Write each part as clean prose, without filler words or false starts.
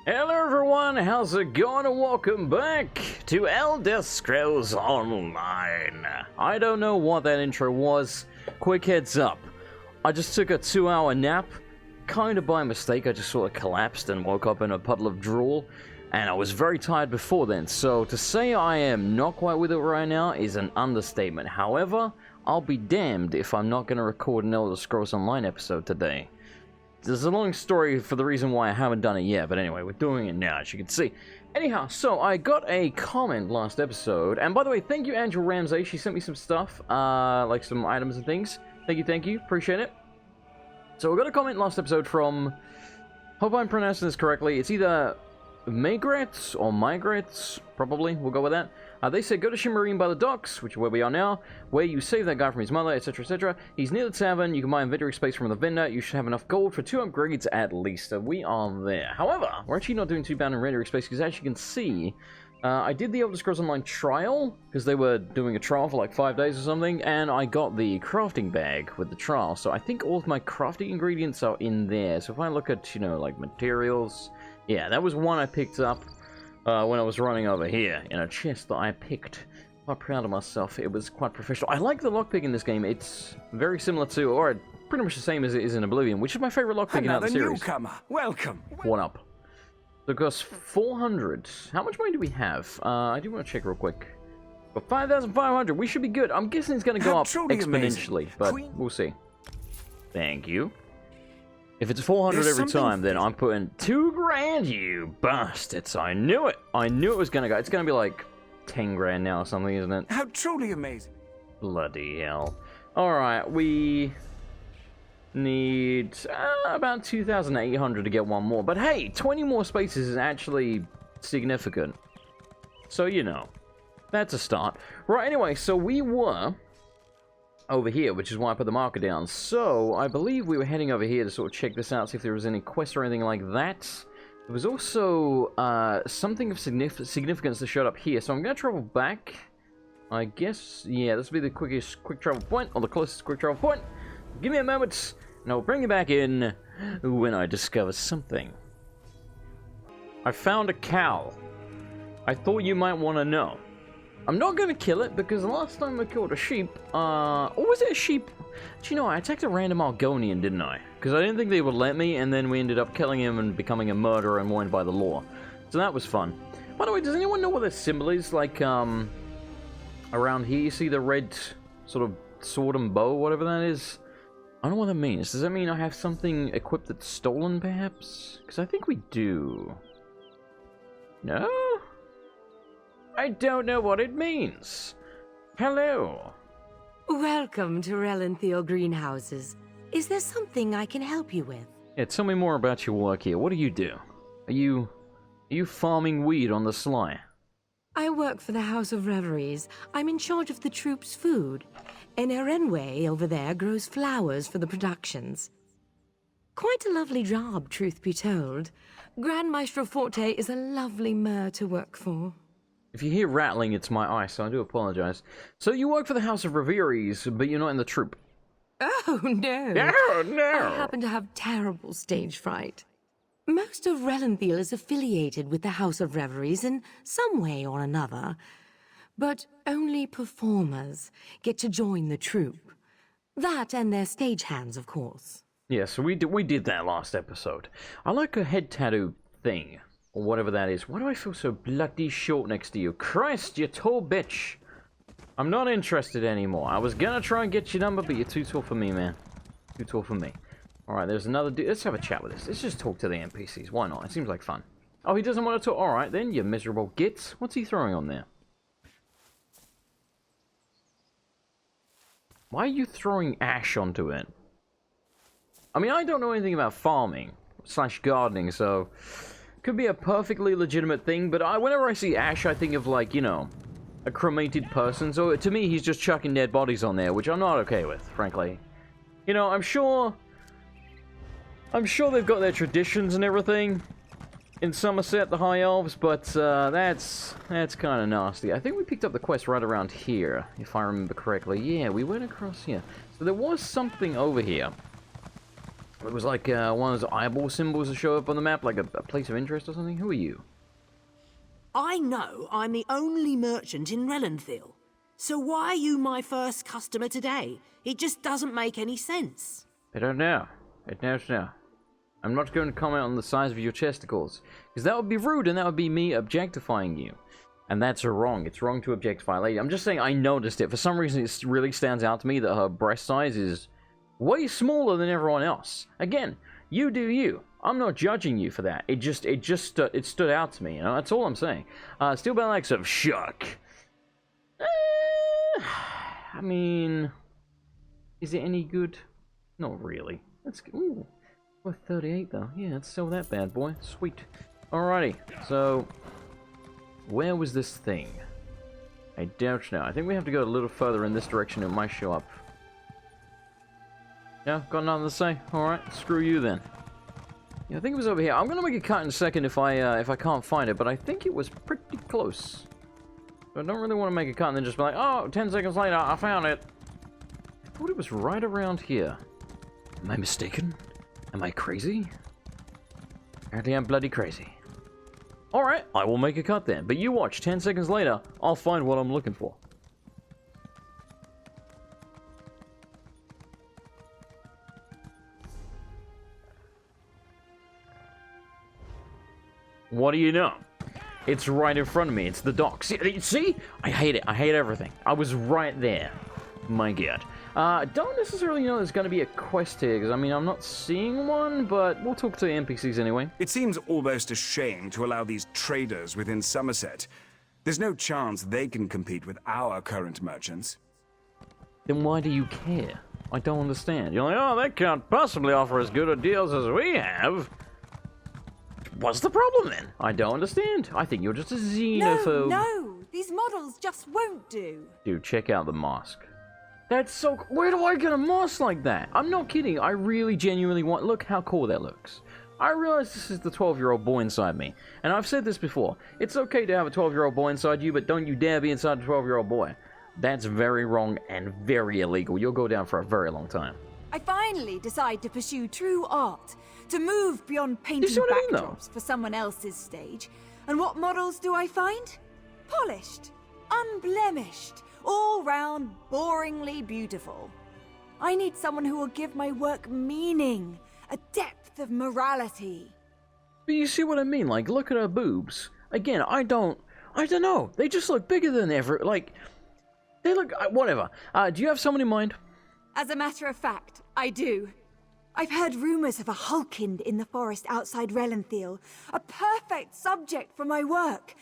Hello everyone, how's it going and welcome back to Elder Scrolls Online. I don't know what that intro was. Quick heads up. I just took a 2-hour nap. Kind of by mistake, I just sort of collapsed and woke up in a puddle of drool. And I was very tired before then, so to say I am not quite with it right now is an understatement. However, I'll be damned if I'm not going to record an Elder Scrolls Online episode today. There's a long story for the reason why I haven't done it yet, but anyway, we're doing it now, as you can see. Anyhow, so I got a comment last episode, and by the way, thank you, Angel Ramsey. She sent me some stuff, like some items and things. Thank you, appreciate it. So we got a comment last episode from, hope I'm pronouncing this correctly, it's either Magrets or Migrets, probably, we'll go with that. They said, go to Shimmerine by the docks, which is where we are now, where you save that guy from his mother, etc, etc. He's near the tavern, you can buy inventory space from the vendor, you should have enough gold for 2 upgrades at least, so we are there. However, we're actually not doing too bad in inventory space, because as you can see, I did the Elder Scrolls Online trial, because they were doing a trial for like 5 days or something, and I got the crafting bag with the trial, so I think all of my crafting ingredients are in there. So if I look at, you know, like materials, yeah, that was one I picked up when I was running over here in a chest that I picked. Quite proud of myself. It was quite professional. I like the lockpick in this game. It's very similar to, or pretty much the same as it is in Oblivion, which is my favorite lockpick out of the series. Newcomer, welcome. What up? So it costs 400. How much money do we have? I do want to check real quick. But 5,500. We should be good. I'm guessing it's going to go up exponentially, but we'll see. Thank you. If it's 400 every time, then I'm putting 2 grand, you bastards. I knew it. I knew it was going to go. It's going to be like 10 grand now or something, isn't it? How truly amazing. Bloody hell. Alright, we need about 2,800 to get one more. But hey, 20 more spaces is actually significant. So, you know, that's a start. Right, anyway, so we were over here, which is why I put the marker down. So, I believe we were heading over here to sort of check this out, see if there was any quests or anything like that. There was also something of significance that showed up here, so I'm going to travel back. I guess, yeah, this will be the quick travel point, or the closest quick travel point. Give me a moment, and I'll bring you back in when I discover something. I found a cow. I thought you might want to know. I'm not going to kill it, because the last time I killed a sheep, or was it a sheep? Do you know, I attacked a random Argonian, didn't I? Because I didn't think they would let me, and then we ended up killing him and becoming a murderer and warned by the law. So that was fun. By the way, does anyone know what this symbol is? Like, around here, you see the red sort of sword and bow, whatever that is? I don't know what that means. Does that mean I have something equipped that's stolen, perhaps? Because I think we do. No? I don't know what it means. Hello. Welcome to Relin Greenhouses. Is there something I can help you with? Yeah, tell me more about your work here. What do? Are you farming weed on the sly? I work for the House of Reveries. I'm in charge of the troops' food. And Erenway over there grows flowers for the productions. Quite a lovely job, truth be told. Grand Maestro Forte is a lovely mare to work for. If you hear rattling, it's my ice, so I do apologize. So you work for the House of Reveries, but you're not in the troop. Oh, no. Oh, no. I happen to have terrible stage fright. Most of Relenthiel is affiliated with the House of Reveries in some way or another. But only performers get to join the troupe. That and their stagehands, of course. Yeah, so we did that last episode. I like a head tattoo thing. Or whatever that is. Why do I feel so bloody short next to you? Christ, you tall bitch. I'm not interested anymore. I was gonna try and get your number, but you're too tall for me, man. Too tall for me. Alright, there's another dude. Let's have a chat with this. Let's just talk to the NPCs. Why not? It seems like fun. Oh, he doesn't want to talk. Alright then, you miserable gits. What's he throwing on there? Why are you throwing ash onto it? I mean, I don't know anything about farming / gardening, so could be a perfectly legitimate thing, but whenever I see ash, I think of, like, you know, a cremated person. So to me, he's just chucking dead bodies on there, which I'm not okay with, frankly. You know, I'm sure they've got their traditions and everything in Summerset, the High Elves, but that's kind of nasty. I think we picked up the quest right around here, if I remember correctly. Yeah, we went across here. So there was something over here It was like one of those eyeball symbols that show up on the map, like a place of interest or something. Who are you? I know I'm the only merchant in Relin. So why are you my first customer today? It just doesn't make any sense. I don't know. I don't know. I'm not going to comment on the size of your chesticles, because that would be rude and that would be me objectifying you. And that's wrong. It's wrong to objectify a lady. I'm just saying I noticed it. For some reason, it really stands out to me that her breast size is way smaller than everyone else. Again, you do you. I'm not judging you for that. It stood out to me, you know? That's all I'm saying. Steel Balance of Shuck. I mean, is it any good? Not really. Let's go. Ooh, worth 38 though. Yeah, let's sell that bad boy. Sweet. Alrighty. So, where was this thing? I don't know. I think we have to go a little further in this direction. It might show up. Yeah, got nothing to say. Alright, screw you then. Yeah, I think it was over here. I'm gonna make a cut in a second if I can't find it, but I think it was pretty close. So I don't really want to make a cut and then just be like, oh, 10 seconds later, I found it. I thought it was right around here. Am I mistaken? Am I crazy? Apparently I'm bloody crazy. Alright, I will make a cut then. But you watch, 10 seconds later, I'll find what I'm looking for. What do you know? It's right in front of me. It's the dock. See? I hate it. I hate everything. I was right there. My god. Don't necessarily know there's going to be a quest here, because, I mean, I'm not seeing one, but we'll talk to the NPCs anyway. It seems almost a shame to allow these traders within Summerset. There's no chance they can compete with our current merchants. Then why do you care? I don't understand. You're like, oh, they can't possibly offer as good a deals as we have. What's the problem then? I don't understand. I think you're just a xenophobe. No, these models just won't do. Dude, check out the mask. That's so... Where do I get a mask like that? I'm not kidding. I really genuinely want... Look how cool that looks. I realize this is the 12-year-old boy inside me. And I've said this before. It's okay to have a 12-year-old boy inside you, but don't you dare be inside a 12-year-old boy. That's very wrong and very illegal. You'll go down for a very long time. I finally decide to pursue true art, to move beyond painting see what I mean, backdrops for someone else's stage. And what models do I find? Polished, unblemished, all round boringly beautiful. I need someone who will give my work meaning, a depth of morality. But you see what I mean? Like, look at her boobs. Again, I don't know. They just look bigger than ever. Like, they look... whatever. Do you have someone in mind? As a matter of fact, I do. I've heard rumors of a Hulkind in the forest outside Relin, a perfect subject for my work.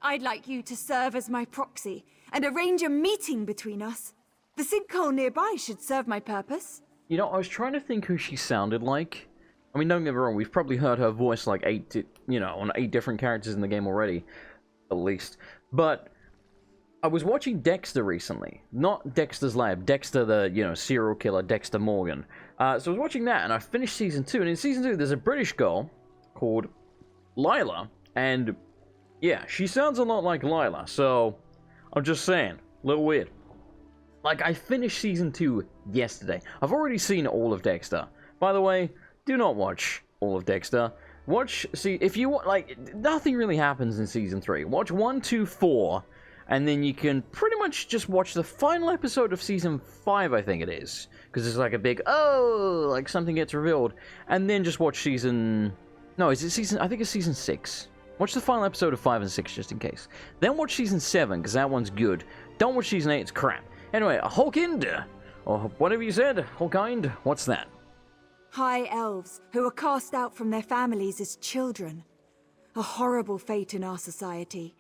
I'd like you to serve as my proxy and arrange a meeting between us. The sinkhole nearby should serve my purpose. You know, I was trying to think who she sounded like. I mean, don't get me wrong, we've probably heard her voice like on 8 different characters in the game already, at least. But I was watching Dexter recently. Not Dexter's Lab. Dexter the, serial killer, Dexter Morgan. So I was watching that, and I finished Season 2. And in Season 2, there's a British girl called Lila. And, yeah, she sounds a lot like Lila. So, I'm just saying. A little weird. Like, I finished Season 2 yesterday. I've already seen all of Dexter. By the way, do not watch all of Dexter. If you want, like, nothing really happens in Season 3. Watch 1, 2, 4... And then you can pretty much just watch the final episode of Season 5, I think it is. Because it's like a big, like something gets revealed. And then just watch Season... No, is it Season... I think it's Season 6. Watch the final episode of 5 and 6, just in case. Then watch Season 7, because that one's good. Don't watch Season 8, it's crap. Anyway, a Hulkind, or whatever you said, Hulkind, what's that? High elves who are cast out from their families as children. A horrible fate in our society.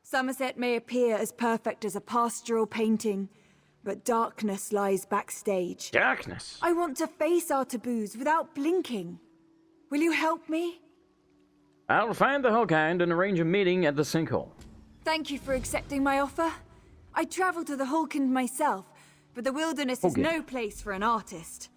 Summerset may appear as perfect as a pastoral painting, but darkness lies backstage. Darkness? I want to face our taboos without blinking. Will you help me? I'll find the Hulkind and arrange a meeting at the sinkhole. Thank you for accepting my offer. I traveled to the Hulkind myself, but the wilderness is no place for an artist.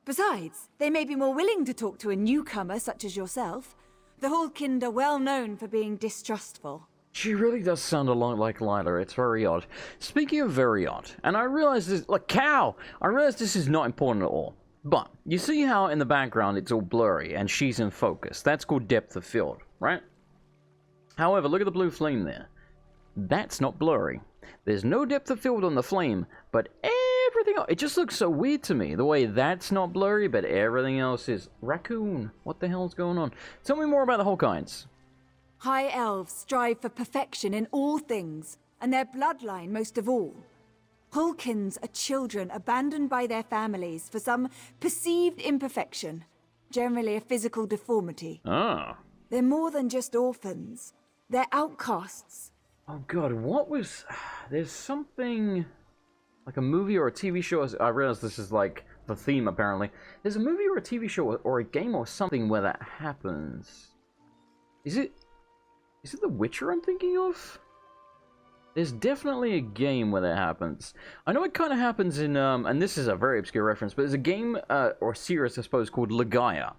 Besides, they may be more willing to talk to a newcomer such as yourself. The Hulkind are well known for being distrustful. She really does sound a lot like Lila. It's very odd. Speaking of very odd, and I realize this... Like, cow! I realize this is not important at all. But you see how in the background it's all blurry and she's in focus. That's called depth of field, right? However, look at the blue flame there. That's not blurry. There's no depth of field on the flame, but everything else, it just looks so weird to me. The way that's not blurry, but everything else is. Raccoon, what the hell's going on? Tell me more about the Hulkines. High elves strive for perfection in all things, and their bloodline most of all. Hulkins are children abandoned by their families for some perceived imperfection, generally a physical deformity. Ah. They're more than just orphans. They're outcasts. Oh god, what was... There's something... Like a movie or a TV show... I realize this is like the theme, apparently. There's a movie or a TV show or a game or something where that happens. Is it The Witcher I'm thinking of? There's definitely a game where that happens. I know it kind of happens in, and this is a very obscure reference, but there's a game, or series, I suppose, called Legaia.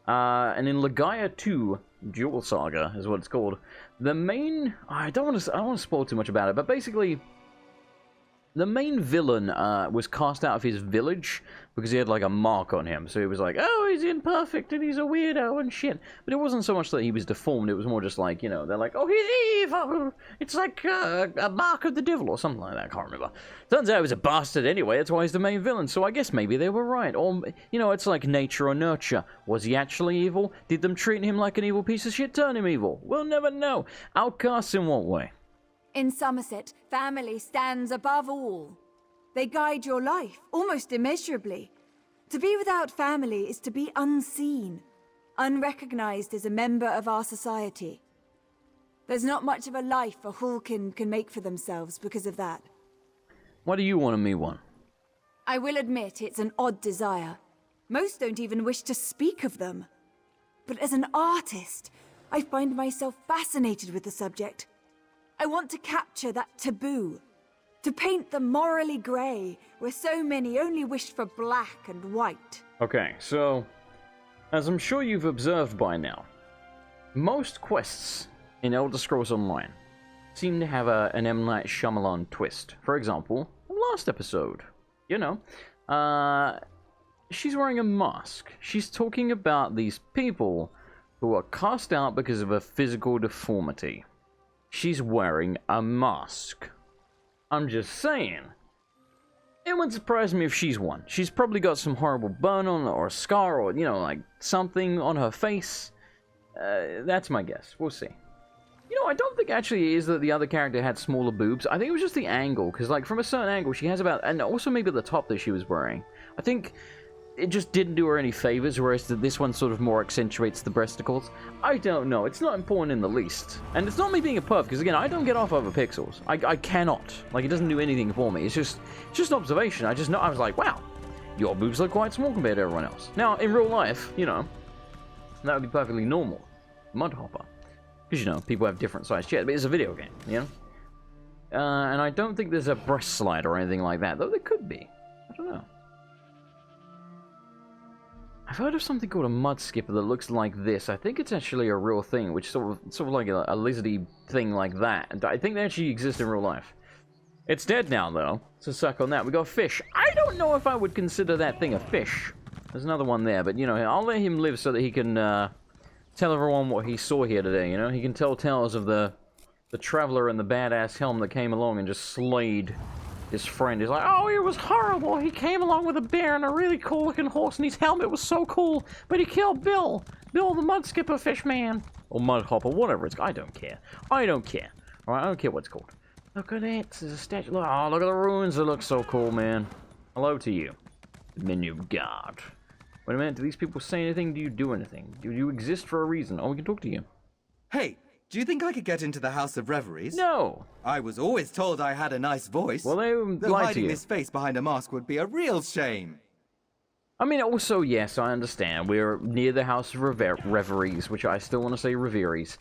And in Legaia 2, Dual Saga is what it's called, the main... I don't want to spoil too much about it, but basically... The main villain was cast out of his village because he had like a mark on him. So he was like, oh, he's imperfect and he's a weirdo and shit. But it wasn't so much that he was deformed. It was more just like, you know, they're like, oh, he's evil. It's like a mark of the devil or something like that. I can't remember. Turns out he was a bastard anyway. That's why he's the main villain. So I guess maybe they were right. Or, you know, it's like nature or nurture. Was he actually evil? Did them treat him like an evil piece of shit turn him evil? We'll never know. Outcasts in what way? In Summerset, family stands above all. They guide your life, almost immeasurably. To be without family is to be unseen, unrecognized as a member of our society. There's not much of a life a Hulkin can make for themselves because of that. Why do you want to meet one? I will admit it's an odd desire. Most don't even wish to speak of them. But as an artist, I find myself fascinated with the subject. I want to capture that taboo, to paint the morally grey, where so many only wished for black and white. Okay, so, as I'm sure you've observed by now, most quests in Elder Scrolls Online seem to have an M. Night Shyamalan twist. For example, the last episode, you know, she's wearing a mask. She's talking about these people who are cast out because of a physical deformity. She's wearing a mask. I'm just saying. It wouldn't surprise me if she's one. She's probably got some horrible burn on or a scar or, you know, like something on her face. That's my guess. We'll see. You know, I don't think actually it is that the other character had smaller boobs. I think it was just the angle, because like from a certain angle she has about, and also maybe the top that she was wearing. I think it just didn't do her any favors, whereas this one sort of more accentuates the breasticles. I don't know. It's not important in the least. And it's not me being a perv, because again, I don't get off over pixels. I cannot. Like, it doesn't do anything for me. It's just observation. I just know, I was like, wow, your boobs look quite small compared to everyone else. Now, in real life, you know, that would be perfectly normal. Mudhopper. Because, you know, people have different sized chests, but it's a video game, you know? And I don't think there's a breast slide or anything like that, though there could be. I don't know. I've heard of something called a mud skipper that looks like this. I think it's actually a real thing, which is sort of like a lizardy thing like that. And I think they actually exist in real life. It's dead now, though, so suck on that. We got fish. I don't know if I would consider that thing a fish. There's another one there, but, you know, I'll let him live so that he can tell everyone what he saw here today, you know? He can tell tales of the traveler in the badass helm that came along and just slayed his friend. He's like, oh, it was horrible. He came along with a bear and a really cool-looking horse, and his helmet was so cool, but he killed Bill. Bill the mud skipper fish man. Or mudhopper, whatever it's called. I don't care. I don't care. Alright, I don't care what it's called. Look at it. There's a statue. Oh, look at the ruins. It looks so cool, man. Hello to you, menu guard. Wait a minute. Do these people say anything? Do you do anything? Do you exist for a reason? Oh, we can talk to you. Hey, do you think I could get into the House of Reveries? No. I was always told I had a nice voice. Well, they Though lied to hiding you. this face behind a mask would be a real shame. I mean, also, yes, I understand. We're near the House of Reveries, which I still want to say Reveries.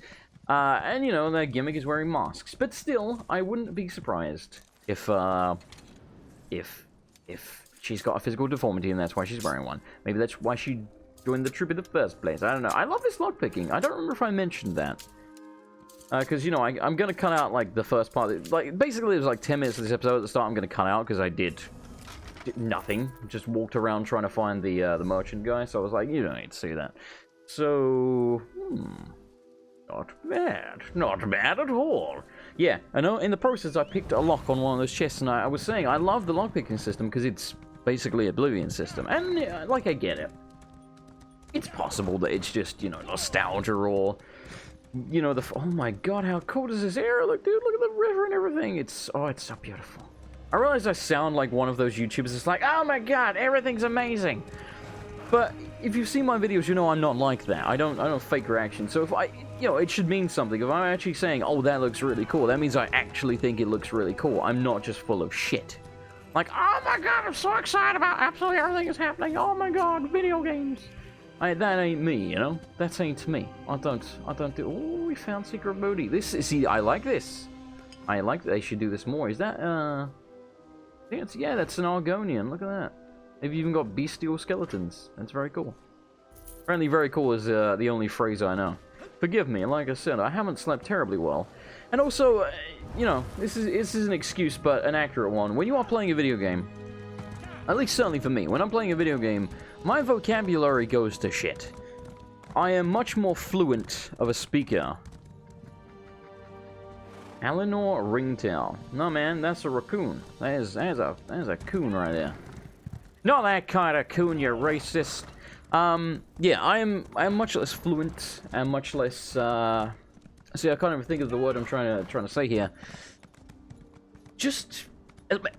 And, you know, their gimmick is wearing masks. But still, I wouldn't be surprised if she's got a physical deformity and that's why she's wearing one. Maybe that's why she joined the troop in the first place. I don't know. I love this lockpicking. I don't remember if I mentioned that. Because, you know, I'm going to cut out, like, the first part. Like, basically, it was like 10 minutes of this episode at the start I'm going to cut out because I did nothing. Just walked around trying to find the merchant guy, so I was like, you don't need to see that. So, not bad. Not bad at all. Yeah, I know in the process I picked a lock on one of those chests, and I was saying I love the lockpicking system because it's basically Oblivion system, and like I get it. It's possible that it's just, you know, nostalgia or, you know, oh my god, how cool does this area look, dude? Look at the river and everything. It's so beautiful. I realize I sound like one of those YouTubers that's like, oh my god, everything's amazing. But if you've seen my videos, you know I'm not like that. I don't fake reaction. So if you know, it should mean something. If I'm actually saying, oh, that looks really cool, that means I actually think it looks really cool. I'm not just full of shit. Like, oh my god, I'm so excited about absolutely everything that's happening. Oh my god, video games. That ain't me, you know? That ain't me. I don't do... Oh, we found secret booty. See, I like this. I like that. They should do this more. Is that, yeah, that's an Argonian. Look at that. They've even got bestial skeletons. That's very cool. Apparently very cool is the only phrase I know. Forgive me, like I said, I haven't slept terribly well. And also, you know, this is an excuse, but an accurate one. When you are playing a video game, at least certainly for me, when I'm playing a video game, my vocabulary goes to shit. I am much more fluent of a speaker. Eleanor Ringtail. No, man, that's a raccoon. That is a coon right there. Not that kind of coon, you racist. Yeah, I am much less fluent and much less. See, I can't even think of the word I'm trying to say here. Just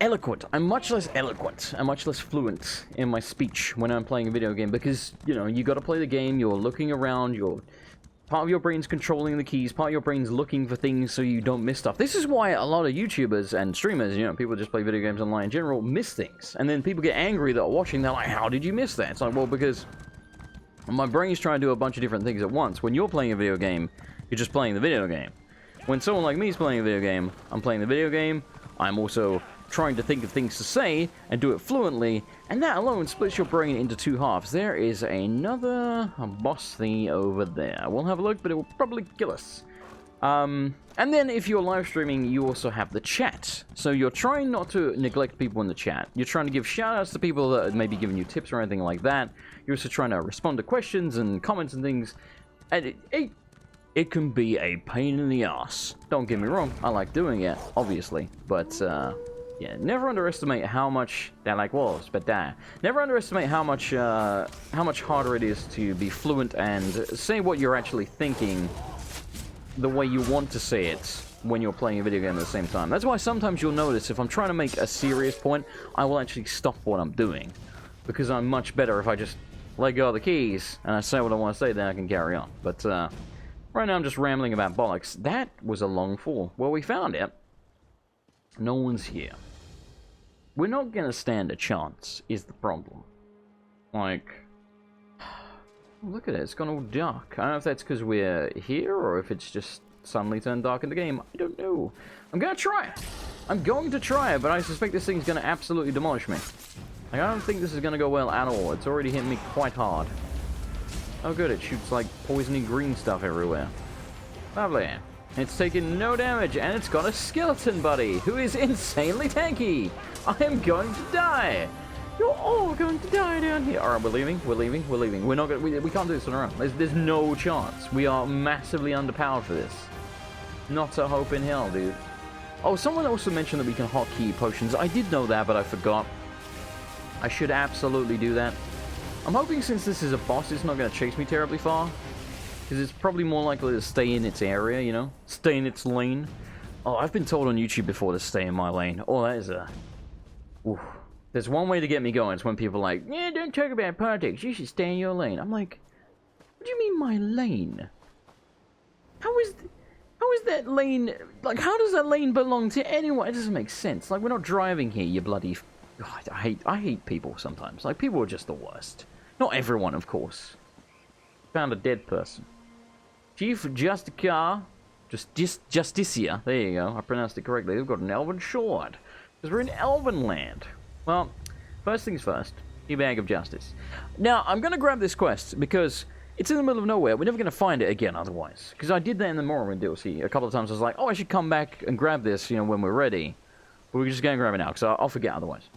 eloquent. I'm much less eloquent and much less fluent in my speech when I'm playing a video game because, you know, you got to play the game. You're looking around. Part of your brain's controlling the keys, part of your brain's looking for things so you don't miss stuff. This is why a lot of YouTubers and streamers, you know, people just play video games online in general, miss things. And then people get angry that are watching, they're like, how did you miss that? It's like, well, because my brain's trying to do a bunch of different things at once. When you're playing a video game, you're just playing the video game. When someone like me is playing a video game, I'm playing the video game, I'm also trying to think of things to say and do it fluently, and that alone splits your brain into two halves. There is another boss thingy over there. We'll have a look, but it will probably kill us. And then if you're live streaming, you also have the chat. So you're trying not to neglect people in the chat. You're trying to give shout-outs to people that may be giving you tips or anything like that. You're also trying to respond to questions and comments and things. And it can be a pain in the ass. Don't get me wrong, I like doing it, obviously. But, yeah, never underestimate how much that like was, but never underestimate how much harder it is to be fluent and say what you're actually thinking the way you want to say it when you're playing a video game at the same time. That's why sometimes you'll notice if I'm trying to make a serious point, I will actually stop what I'm doing. Because I'm much better if I just let go of the keys and I say what I want to say, then I can carry on. But right now I'm just rambling about bollocks. That was a long fall. Well, we found it. No one's here. We're not gonna stand a chance, is the problem. Like, look at it, it's gone all dark. I don't know if that's because we're here, or if it's just suddenly turned dark in the game. I don't know. I'm gonna try it. I'm going to try it, but I suspect this thing's gonna absolutely demolish me. Like, I don't think this is gonna go well at all. It's already hit me quite hard. Oh good, it shoots like poisony green stuff everywhere. Lovely. It's taken no damage, and it's got a skeleton buddy, who is insanely tanky. I am going to die. You're all going to die down here. All right, we're leaving. We're leaving. We're leaving. We're not going. We can't do this on our own. There's no chance. We are massively underpowered for this. Not a hope in hell, dude. Oh, someone also mentioned that we can hotkey potions. I did know that, but I forgot. I should absolutely do that. I'm hoping since this is a boss, it's not going to chase me terribly far. Because it's probably more likely to stay in its area, you know? Stay in its lane. Oh, I've been told on YouTube before to stay in my lane. Oh, that is a... Oof. There's one way to get me going. It's when people are like, yeah, don't talk about politics. You should stay in your lane. I'm like, what do you mean my lane? How is that lane... Like, how does that lane belong to anyone? It doesn't make sense. Like, we're not driving here, you bloody... God, I hate people sometimes. Like, people are just the worst. Not everyone, of course. Found a dead person. Chief Justicar, Justicia, there you go, I pronounced it correctly. They've got an elven sword, because we're in elven land. Well, first things first, bag of justice. Now, I'm going to grab this quest, because it's in the middle of nowhere. We're never going to find it again otherwise. Because I did that in the Morrowind DLC a couple of times. I was like, oh, I should come back and grab this, you know, when we're ready. But we're just going to grab it now, because I'll forget otherwise.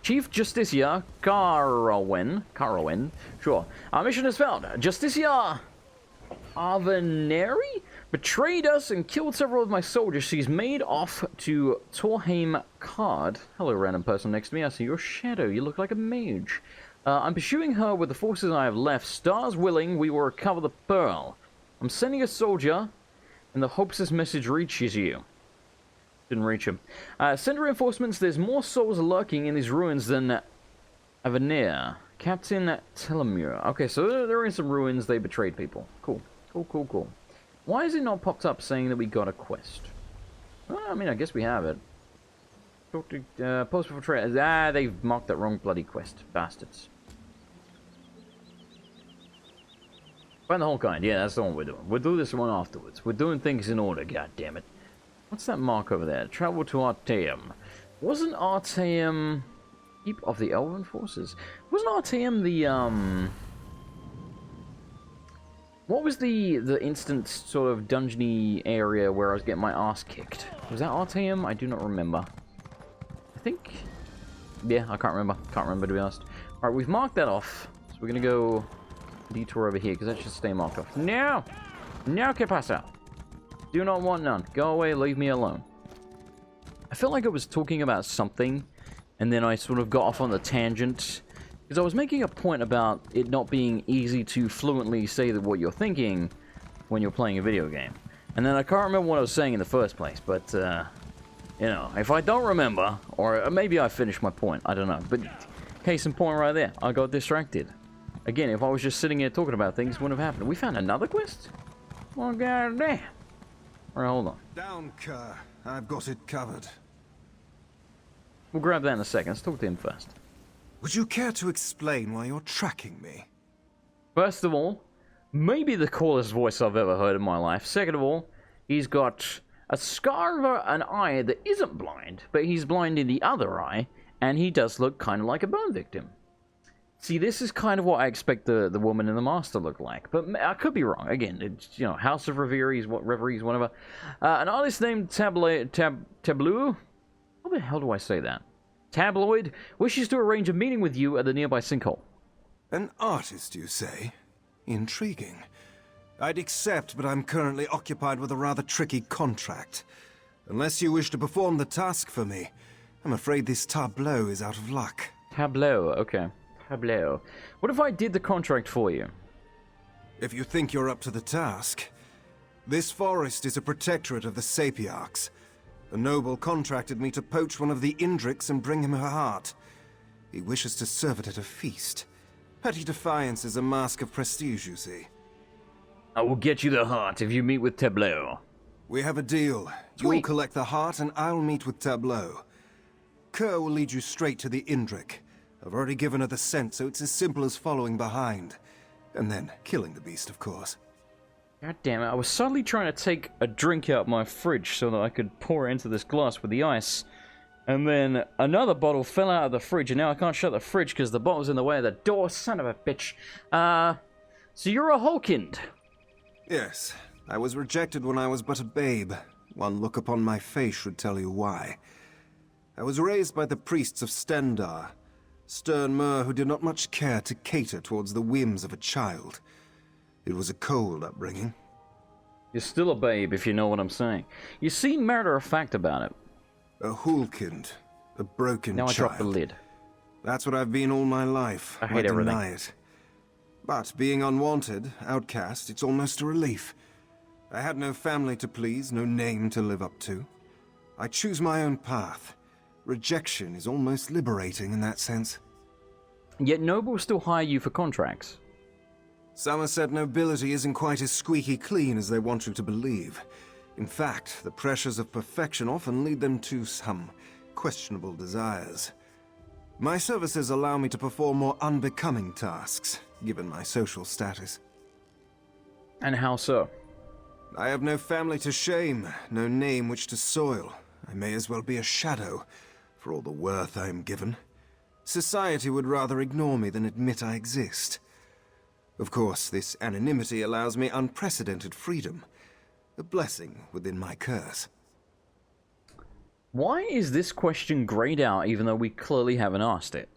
Chief Justicia Carwin, sure. Our mission is failed. Justicia Aveneri betrayed us and killed several of my soldiers. She's made off to Torheim Card. Hello, random person next to me. I see your shadow. You look like a mage. I'm pursuing her with the forces I have left. Stars willing, we will recover the pearl. I'm sending a soldier in the hopes this message reaches you. Didn't reach him. Send reinforcements. There's more souls lurking in these ruins than Avenir. Captain Telemure. Okay, so they're in some ruins. They betrayed people. Cool. Cool. Why is it not popped up saying that we got a quest? Well, I mean, I guess we have it. Talk to, post for trailers. They've marked that wrong bloody quest. Bastards. Find the whole kind. Yeah, that's the one we're doing. We'll do this one afterwards. We're doing things in order, God damn it. What's that mark over there? Travel to Artaeum. Wasn't Artaeum... Keep of the Elven Forces? Wasn't Artaeum the, What was the instant sort of dungeony area where I was getting my ass kicked? Was that Artaeum? I do not remember. I think... Yeah, I can't remember. Can't remember, to be honest. Alright, we've marked that off. So we're gonna go detour over here, because that should stay marked off. No! No, que pasa? Do not want none. Go away, leave me alone. I felt like I was talking about something, and then I sort of got off on the tangent. Because I was making a point about it not being easy to fluently say what you're thinking when you're playing a video game. And then I can't remember what I was saying in the first place, but, you know, if I don't remember, or maybe I finished my point, I don't know. But case in point right there, I got distracted. Again, if I was just sitting here talking about things, it wouldn't have happened. We found another quest? Well, goddamn. Alright, hold on. Down, Kerr. I've got it covered. We'll grab that in a second. Let's talk to him first. Would you care to explain why you're tracking me? First of all, maybe the coolest voice I've ever heard in my life. Second of all, he's got a scar over an eye that isn't blind, but he's blind in the other eye, and he does look kind of like a burn victim. See, this is kind of what I expect the woman in the mask to look like, but I could be wrong. Again, it's, you know, House of Reveries, whatever. An artist named Tableau. How the hell do I say that? Tabloid wishes to arrange a meeting with you at the nearby sinkhole. An artist, you say? Intriguing. I'd accept, but I'm currently occupied with a rather tricky contract. Unless you wish to perform the task for me, I'm afraid this tableau is out of luck. Tableau, okay. Tableau. What if I did the contract for you? If you think you're up to the task. This forest is a protectorate of the Sapiarchs. A noble contracted me to poach one of the Indrics and bring him her heart. He wishes to serve it at a feast. Petty defiance is a mask of prestige, you see. I will get you the heart if you meet with Tableau. We have a deal. You'll collect the heart and I'll meet with Tableau. Kerr will lead you straight to the Indric. I've already given her the scent, so it's as simple as following behind. And then killing the beast, of course. God damn it, I was suddenly trying to take a drink out of my fridge so that I could pour it into this glass with the ice. And then another bottle fell out of the fridge, and now I can't shut the fridge because the bottle's in the way of the door, son of a bitch. So you're a Hulkind? Yes, I was rejected when I was but a babe. One look upon my face should tell you why. I was raised by the priests of Stendar, stern mer who did not much care to cater towards the whims of a child. It was a cold upbringing. You're still a babe, if you know what I'm saying. You seem matter of fact about it. A Hulkind, a broken now child. I dropped the lid. That's what I've been all my life. I hate everything. Deny it. But being unwanted, outcast, it's almost a relief. I had no family to please, no name to live up to. I choose my own path. Rejection is almost liberating in that sense. Yet nobles still hire you for contracts. Summerset nobility isn't quite as squeaky clean as they want you to believe. In fact, the pressures of perfection often lead them to some questionable desires. My services allow me to perform more unbecoming tasks, given my social status. And how so? I have no family to shame, no name which to soil. I may as well be a shadow, for all the worth I am given. Society would rather ignore me than admit I exist. Of course, this anonymity allows me unprecedented freedom. A blessing within my curse. Why is this question grayed out even though we clearly haven't asked it?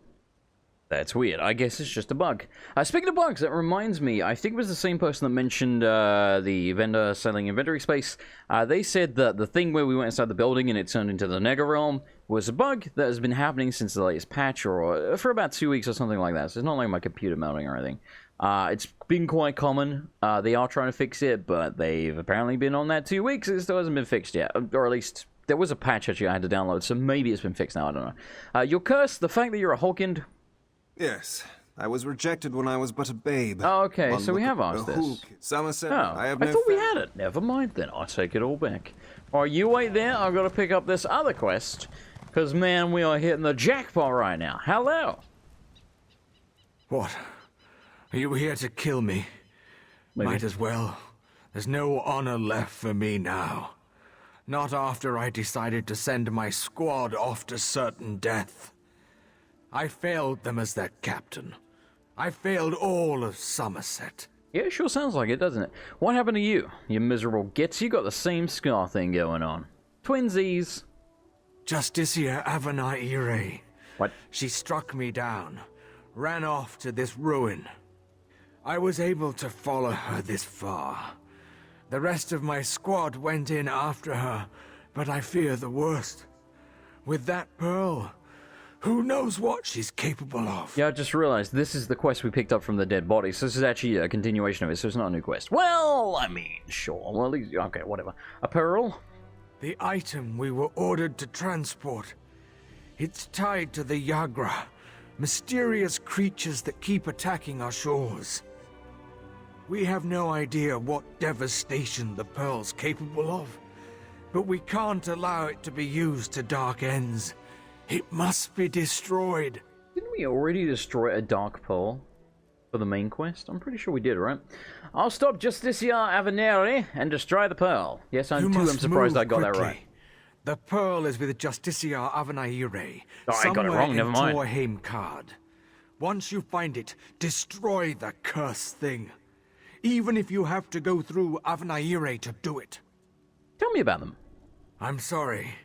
That's weird. I guess it's just a bug. Speaking of bugs, that reminds me, I think it was the same person that mentioned the vendor selling inventory space. They said that the thing where we went inside the building and it turned into the Nega realm was a bug that has been happening since the latest patch, or for about 2 weeks or something like that. So it's not like my computer melting or anything. It's been quite common. They are trying to fix it, but they've apparently been on that 2 weeks. It still hasn't been fixed yet, or at least there was a patch actually I had to download, so maybe it's been fixed now. I don't know. Your curse, the fact that you're a Hulkind. Yes, I was rejected when I was but a babe. Oh, okay, One so we look have at asked the this. Hulk. Summerset, Oh, I have no thought we fa- had it. Never mind then. I'll take it all back. Alright, you wait there. I've got to pick up this other quest. Because, man, we are hitting the jackpot right now. Hello. What? Are you here to kill me? Maybe. Might as well. There's no honor left for me now. Not after I decided to send my squad off to certain death. I failed them as their captain. I failed all of Summerset. Yeah, it sure sounds like it, doesn't it? What happened to you? You miserable gits. You got the same scar thing going on. Twinsies. Justicia Avanaire. What? She struck me down, ran off to this ruin. I was able to follow her this far. The rest of my squad went in after her, but I fear the worst. With that pearl, who knows what she's capable of? Yeah, I just realized this is the quest we picked up from the dead body, so this is actually a continuation of it, so it's not a new quest. Well, I mean, sure. Well, at least, okay, whatever. A pearl? The item we were ordered to transport. It's tied to the Yagra, mysterious creatures that keep attacking our shores. We have no idea what devastation the pearl's capable of, but we can't allow it to be used to dark ends. It must be destroyed. Didn't we already destroy a dark pearl for the main quest? I'm pretty sure we did, right? I'll stop Justicia Avanaire and destroy the pearl. Yes, I'm surprised I got that right. The pearl is with Justicia Avanaire. Oh, I got it wrong, never mind. Torheim card. Once you find it, destroy the cursed thing. Even if you have to go through Avanaire to do it. Tell me about them. I'm sorry,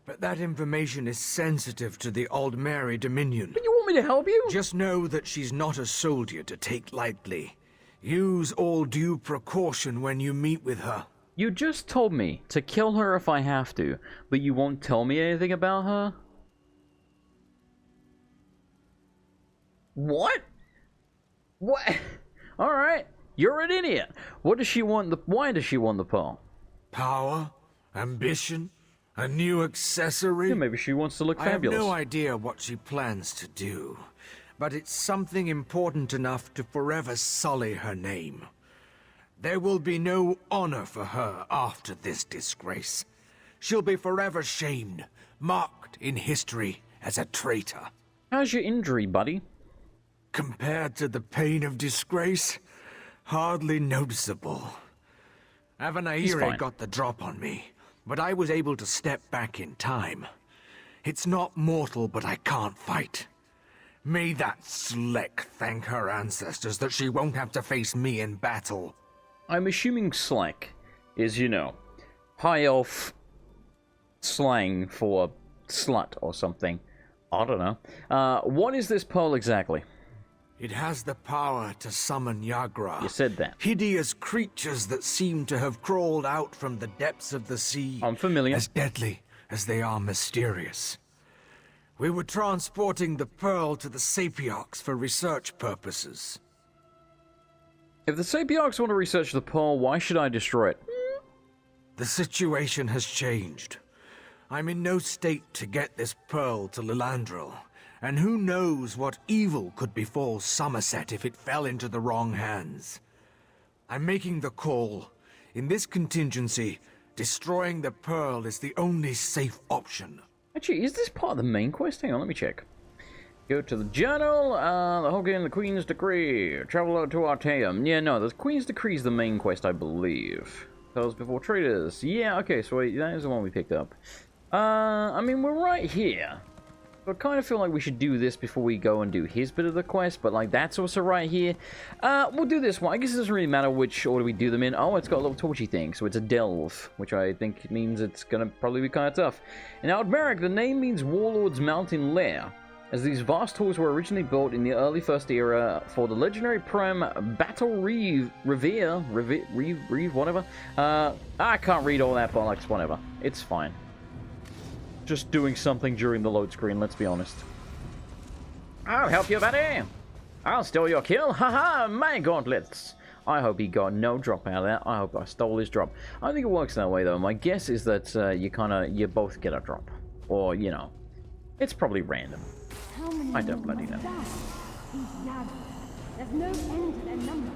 but that information is sensitive to the Old Mary Dominion. But you want me to help you? Just know that she's not a soldier to take lightly. Use all due precaution when you meet with her. You just told me to kill her if I have to, but you won't tell me anything about her? What? What? Alright, you're an idiot. What does she want why does she want the pearl? Power? Ambition? A new accessory? Yeah, maybe she wants to look fabulous. I have no idea what she plans to do, but it's something important enough to forever sully her name. There will be no honor for her after this disgrace. She'll be forever shamed, marked in history as a traitor. How's your injury, buddy? Compared to the pain of disgrace, hardly noticeable. Avanaire got the drop on me, but I was able to step back in time. It's not mortal, but I can't fight. May that Sleck thank her ancestors that she won't have to face me in battle. I'm assuming Sleck is, you know, high elf slang for slut or something. I don't know. What is this pearl exactly? It has the power to summon Yagra. You said that. Hideous creatures that seem to have crawled out from the depths of the sea. I'm familiar. As deadly as they are mysterious. We were transporting the pearl to the Sapiox for research purposes. If the Sapiox want to research the pearl, why should I destroy it? The situation has changed. I'm in no state to get this pearl to Lilandril. And who knows what evil could befall Summerset if it fell into the wrong hands. I'm making the call. In this contingency, destroying the pearl is the only safe option. Actually, is this part of the main quest? Hang on, let me check. Go to the journal, the Hulk the Queen's Decree. Travel out to Artaeum. Yeah, no, the Queen's Decree is the main quest, I believe. Pearls before traders. Yeah, okay, so that is the one we picked up. I mean, we're right here. I kind of feel like we should do this before we go and do his bit of the quest, but like that's also right here. We'll do this one. I guess it doesn't really matter which order we do them in. Oh, it's got a little torchy thing, so it's a delve, which I think means it's gonna probably be kind of tough. In Outmeric, the name means Warlord's Mountain Lair, as these vast halls were originally built in the early First Era for the legendary Prime Battle Revere, whatever. I can't read all that bollocks, whatever. It's fine. Just doing something during the load screen, let's be honest. I'll help you, buddy. I'll steal your kill. Haha, my gauntlets. I hope he got no drop out of that. I hope I stole his drop. I don't think it works that way, though. My guess is that you both get a drop. Or, you know, it's probably random. I don't bloody know.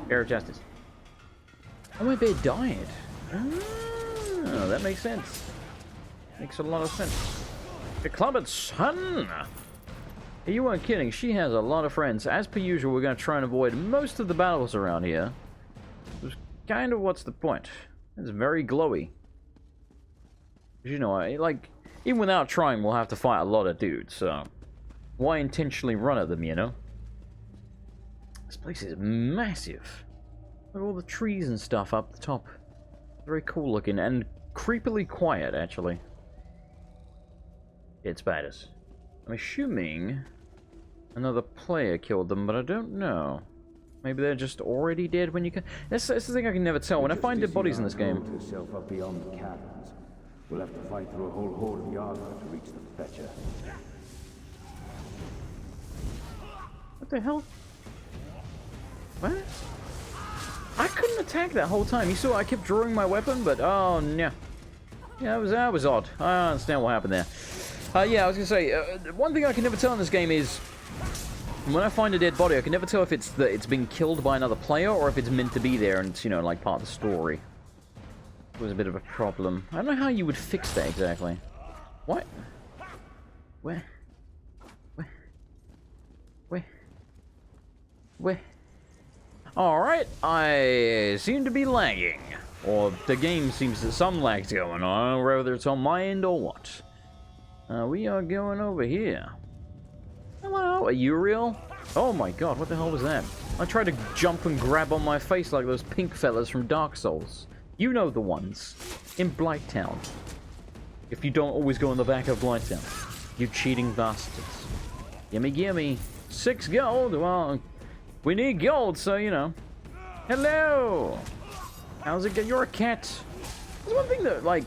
Air of Justice. Oh, my bear died. Oh, that makes sense. Makes a lot of sense. The club son! You weren't kidding, she has a lot of friends. As per usual, we're going to try and avoid most of the battles around here. Which kind of what's the point? It's very glowy. You know, like, even without trying, we'll have to fight a lot of dudes, so... Why intentionally run at them, you know? This place is massive. Look at all the trees and stuff up the top. Very cool looking, and creepily quiet, actually. It's spiders. I'm assuming another player killed them, but I don't know. Maybe they're just already dead when you can... That's the thing I can never tell. When I find dead bodies in this game... Up beyond the caverns. We'll have to fight through a whole horde of Yagra to reach the fetcher. What the hell? What? I couldn't attack that whole time. You saw I kept drawing my weapon, but... Oh, no. Yeah, that was odd. I don't understand what happened there. Yeah, I was gonna say, one thing I can never tell in this game is when I find a dead body, I can never tell if it's been killed by another player or if it's meant to be there and it's, you know, like part of the story. It was a bit of a problem. I don't know how you would fix that exactly. What? Where? Alright, I seem to be lagging. Or the game seems to some lag's going on, whether it's on my end or what. We are going over here. Hello, are you real? Oh my god, what the hell was that? I tried to jump and grab on my face like those pink fellas from Dark Souls. You know the ones. In Blighttown. If you don't always go in the back of Blighttown. You cheating bastards. Gimme. 6 gold? Well, we need gold, so you know. Hello! How's it going? You're a cat. There's one thing that, like...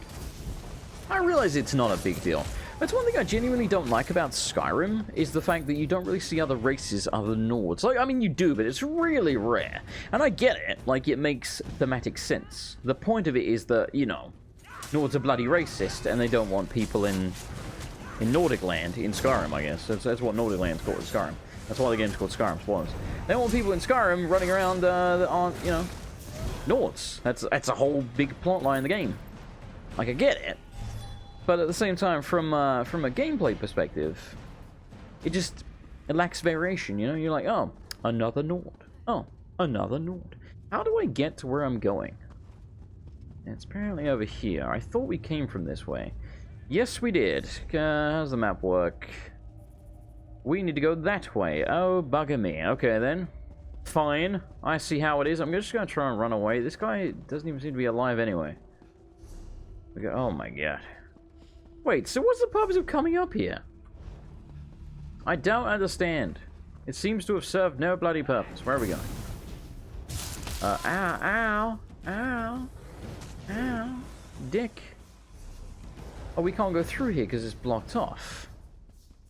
I realize it's not a big deal. That's one thing I genuinely don't like about Skyrim, is the fact that you don't really see other races other than Nords. Like, I mean, you do, but it's really rare. And I get it. Like, it makes thematic sense. The point of it is that, you know, Nords are bloody racist, and they don't want people in Nordic land, in Skyrim, I guess. That's what Nordic land's called, Skyrim. That's why the game's called Skyrim, spoilers. They want people in Skyrim running around that aren't, you know, Nords. That's a whole big plot line in the game. Like, I get it. But at the same time, from a gameplay perspective, it lacks variation, you know? You're like, oh, another Nord. Oh, another Nord. How do I get to where I'm going? It's apparently over here. I thought we came from this way. Yes, we did. How's the map work? We need to go that way. Oh, bugger me. Okay, then. Fine. I see how it is. I'm just going to try and run away. This guy doesn't even seem to be alive anyway. Okay, oh my god. Wait, so what's the purpose of coming up here? I don't understand. It seems to have served no bloody purpose. Where are we going? Ow. Dick. Oh, we can't go through here because it's blocked off.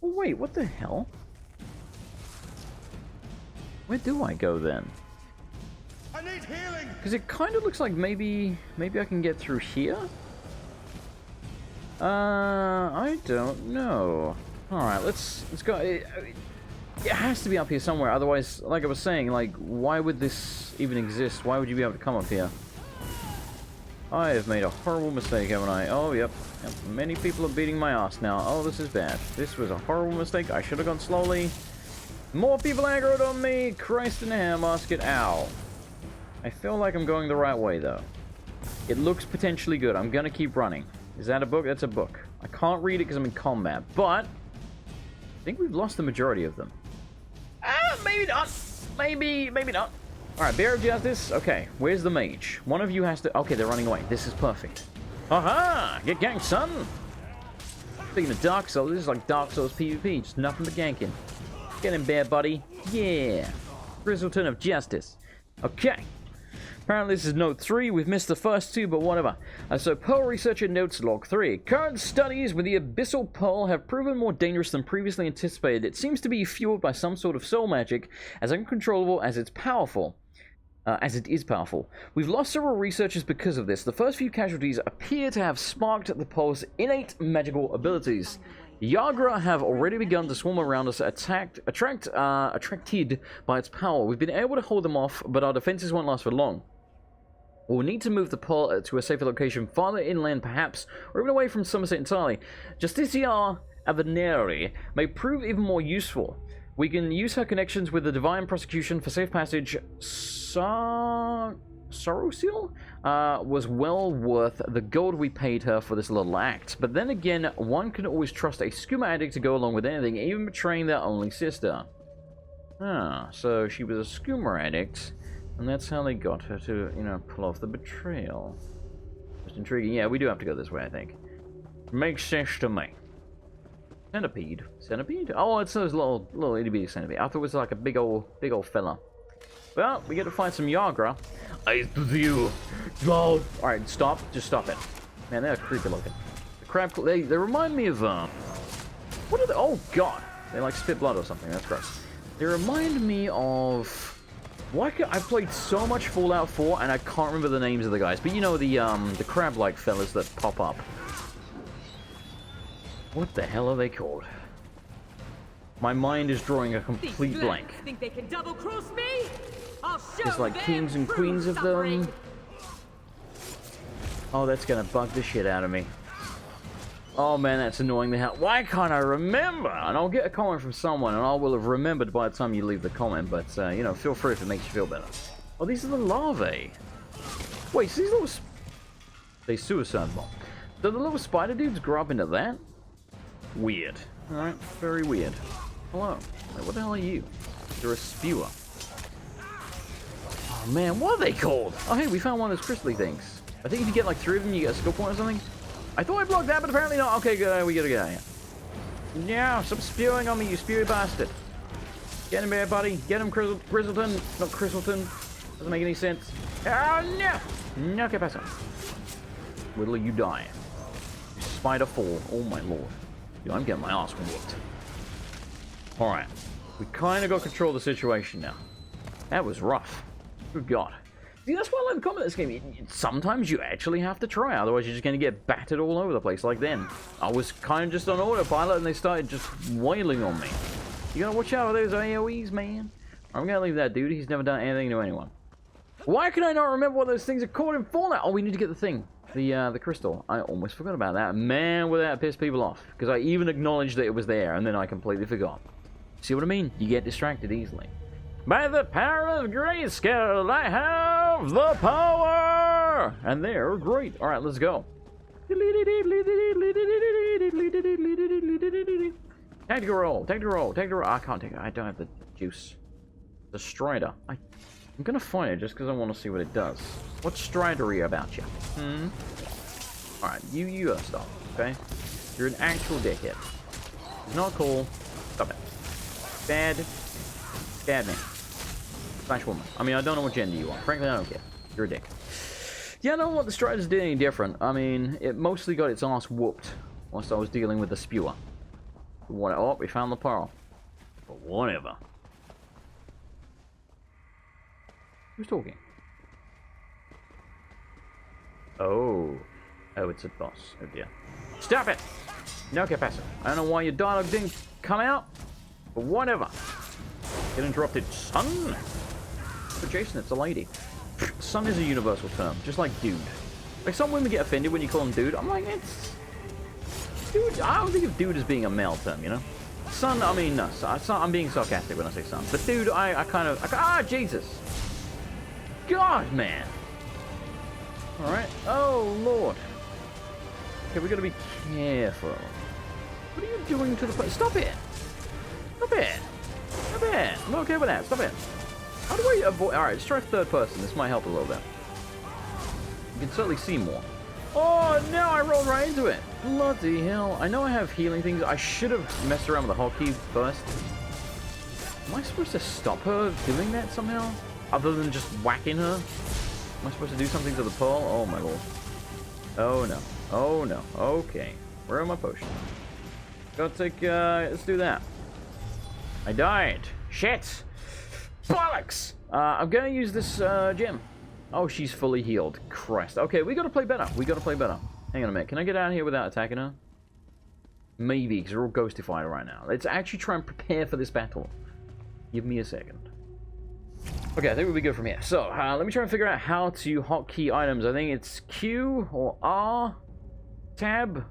Oh, wait, what the hell? Where do I go then? I need healing. Because it kind of looks like maybe I can get through here? I don't know. Alright, let's go. It has to be up here somewhere, otherwise, like I was saying, like, why would this even exist? Why would you be able to come up here? I have made a horrible mistake, haven't I? Oh, yep. Many people are beating my ass now. Oh, this is bad. This was a horrible mistake. I should have gone slowly. More people aggroed on me! Christ in a handbasket. Ow. I feel like I'm going the right way, though. It looks potentially good. I'm gonna keep running. Is that a book? That's a book. I can't read it because I'm in combat, but I think we've lost the majority of them. Maybe not. Maybe not. Alright, Bear of Justice. Okay, where's the mage? One of you has to... Okay, they're running away. This is perfect. Aha! Get ganked, son! Speaking of Dark Souls, this is like Dark Souls PvP. Just nothing but ganking. Get him, Bear Buddy. Yeah! Grizzleton of Justice. Okay. Apparently this is note 3. We've missed the first 2, but whatever. So Pearl Researcher notes log 3. Current studies with the Abyssal Pearl have proven more dangerous than previously anticipated. It seems to be fueled by some sort of soul magic, as uncontrollable as it's powerful. As it is powerful. We've lost several researchers because of this. The first few casualties appear to have sparked the Pearl's innate magical abilities. Yagra have already begun to swarm around us, attracted by its power. We've been able to hold them off, but our defenses won't last for long. We'll need to move the Pearl to a safer location, farther inland perhaps, or even away from Summerset entirely. Justicia Aveneri may prove even more useful. We can use her connections with the Divine Prosecution for safe passage. Sorrowseal was well worth the gold we paid her for this little act. But then again, one can always trust a skooma addict to go along with anything, even betraying their only sister. Ah, so she was a skooma addict, and that's how they got her to, you know, pull off the betrayal. Just intriguing. Yeah, we do have to go this way, I think. Makes sense to me. Centipede. Centipede? Oh, it's those little itty bitty centipede. I thought it was like a big old fella. Well, we get to find some Yagra. I to you. No. Alright, stop. Just stop it. Man, they're creepy looking. The crab, they remind me of, what are they? Oh, God. They like spit blood or something. That's gross. They remind me of... I've played so much Fallout 4 and I can't remember the names of the guys. But you know, the crab-like fellas that pop up. What the hell are they called? My mind is drawing a complete blank. Think they can double-cross me? I'll show There's like kings and queens of them. Oh, that's gonna bug the shit out of me. Oh man, that's annoying the hell. Why can't I remember? And I'll get a comment from someone, and I will have remembered by the time you leave the comment. But you know, feel free if it makes you feel better. Oh, these are the larvae. Wait, so these little they suicide bomb. Do the little spider dudes grow up into that? Weird. Alright, very weird. Hello. Wait, what the hell are you? You're a spewer. Oh man, what are they called? Oh hey, we found one of those crystally things. I think if you get like 3 of them, you get a skill point or something. I thought I blocked that, but apparently not. Okay, good. We gotta get out of here. Yeah, stop spewing on me, you spewy bastard. Get him here, buddy. Get him, Grizzleton. Not Crystleton. Doesn't make any sense. Oh no! No, que pasa? Whittle, you die. Spider fall. Oh my lord. Dude, I'm getting my ass whooped. Alright. We kind of got control of the situation now. That was rough. Good God. See, that's why I like the comment of this game. Sometimes you actually have to try, otherwise you're just going to get battered all over the place like then. I was kind of just on autopilot and they started just wailing on me. You gotta watch out for those AoEs, man. I'm going to leave that dude. He's never done anything to anyone. Why can I not remember what those things are called in Fallout? Oh, we need to get the thing. The crystal. I almost forgot about that. Man, would that piss people off. Because I even acknowledged that it was there, and then I completely forgot. See what I mean? You get distracted easily. By the power of Grayscale, I have the power! And they're great. Alright, let's go. Tactical roll, tactical roll, tactical roll. I can't take it. I don't have the juice. The Strider. I'm gonna find it just because I want to see what it does. What's stridery about you? Alright, you gotta stop, okay? You're an actual dickhead. It's not cool. Stop it. Bad man. Slash woman. I mean, I don't know what gender you are. Frankly, I don't care. You're a dick. Yeah, I don't know what the Striders did any different. I mean, it mostly got its ass whooped whilst I was dealing with the spewer. Oh, we found the pearl. But whatever. Who's talking? Oh. Oh, it's a boss. Oh dear. Stop it! No capacity. I don't know why your dialogue didn't come out, but whatever. Get interrupted, son! But Jason, it's a lady. Son is a universal term, just like dude. Like, some women get offended when you call them dude. I'm like, it's... Dude, I don't think of dude as being a male term, you know? Son, I mean, no. Son, I'm being sarcastic when I say son. But dude, I kind of... Jesus! God, man! Alright. Oh, Lord. Okay, we gotta be careful. What are you doing to the place? Stop it! Stop it. Stop it. I'm not okay with that. Stop it. How do I avoid... Alright, let's try third person. This might help a little bit. You can certainly see more. Oh, no, I rolled right into it. Bloody hell. I know I have healing things. I should have messed around with the hotkey first. Am I supposed to stop her doing that somehow? Other than just whacking her? Am I supposed to do something to the pearl? Oh, my lord. Oh, no. Oh, no. Okay. Where are my potions? Gotta take, let's do that. I died. Shit. Bollocks. I'm gonna use this, gem. Oh, she's fully healed. Christ. Okay, we gotta play better. We gotta play better. Hang on a minute. Can I get out here without attacking her? Maybe, because we're all ghostified right now. Let's actually try and prepare for this battle. Give me a second. Okay, I think we'll be good from here. So, let me try and figure out how to hotkey items. I think it's Q or R. Tab.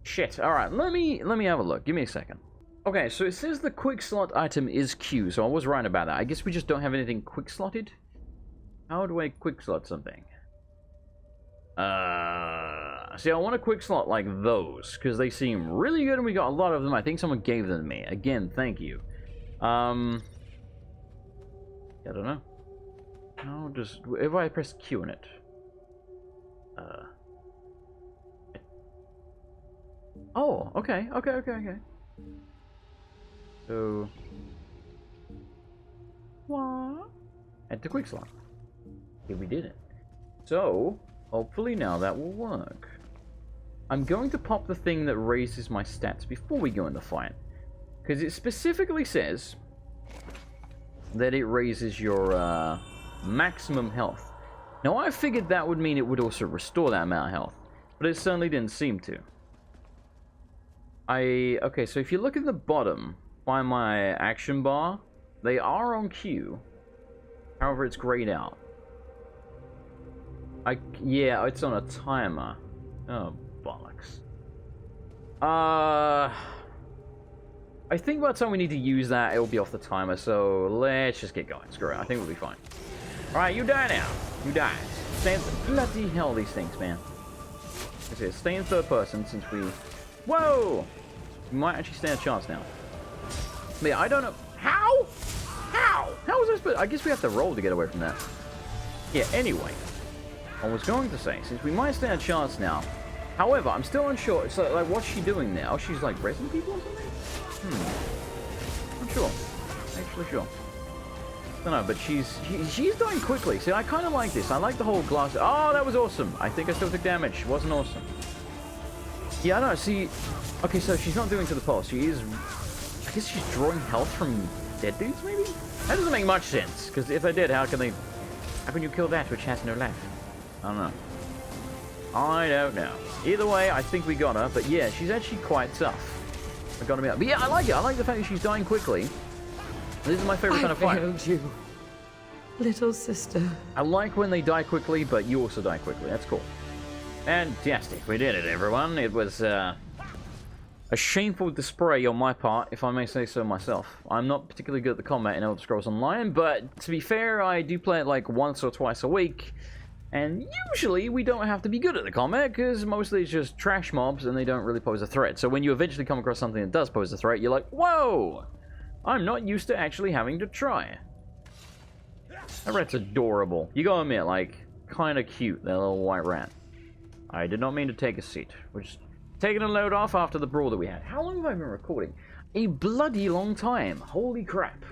Shit. Alright, let me have a look. Give me a second. Okay, so it says the quick slot item is Q, so I was right about that. I guess we just don't have anything quick slotted. How do I quick slot something? See, I want a quick slot like those, because they seem really good and we got a lot of them. I think someone gave them to me. Again, thank you. I don't know. How does... If I press Q in it... Oh, okay. So... What? At the quick slot. Okay, we did it. So, hopefully now that will work. I'm going to pop the thing that raises my stats before we go in the fight. Because it specifically says that it raises your maximum health. Now I figured that would mean it would also restore that amount of health. But it certainly didn't seem to. Okay, so if you look at the bottom by my action bar, they are on Q. However, it's grayed out. Yeah, it's on a timer. Oh, bollocks. I think by the time we need to use that, it'll be off the timer, so let's just get going. Screw it, I think we'll be fine. Alright, you die now. You die. Stay in bloody hell, these things, man. Stay in third person since we... Whoa! We might actually stand a chance now. But yeah, I don't know... How? How? How was I supposed... I guess we have to roll to get away from that. Yeah, anyway. I was going to say, since we might stand a chance now... However, I'm still unsure. So, like, what's she doing now? She's, like, raising people or something? I'm sure. Actually sure. I don't know, but she's dying quickly. See, I kind of like this. I like the whole glass... Oh, that was awesome. I think I still took damage. It wasn't awesome. Yeah, I know. See... Okay, so she's not doing to the pulse. She is... I guess she's drawing health from dead dudes, maybe? That doesn't make much sense, because if they did, how can they... How can you kill that which has no life? I don't know. I don't know. Either way, I think we got her, but yeah, she's actually quite tough. I gotta be... But yeah, I like it. I like the fact that she's dying quickly. This is my favorite kind of fight. I failed you, little sister. I like when they die quickly, but you also die quickly. That's cool. Fantastic. We did it, everyone. It was, a shameful display on my part, if I may say so myself. I'm not particularly good at the combat in Elder Scrolls Online, but to be fair, I do play it like once or twice a week, and usually we don't have to be good at the combat, because mostly it's just trash mobs and they don't really pose a threat. So when you eventually come across something that does pose a threat, you're like, whoa! I'm not used to actually having to try. That rat's adorable. You gotta admit, like, kinda cute, that little white rat. I did not mean to take a seat. We're just taking a load off after the brawl that we had. How long have I been recording? A bloody long time. Holy crap.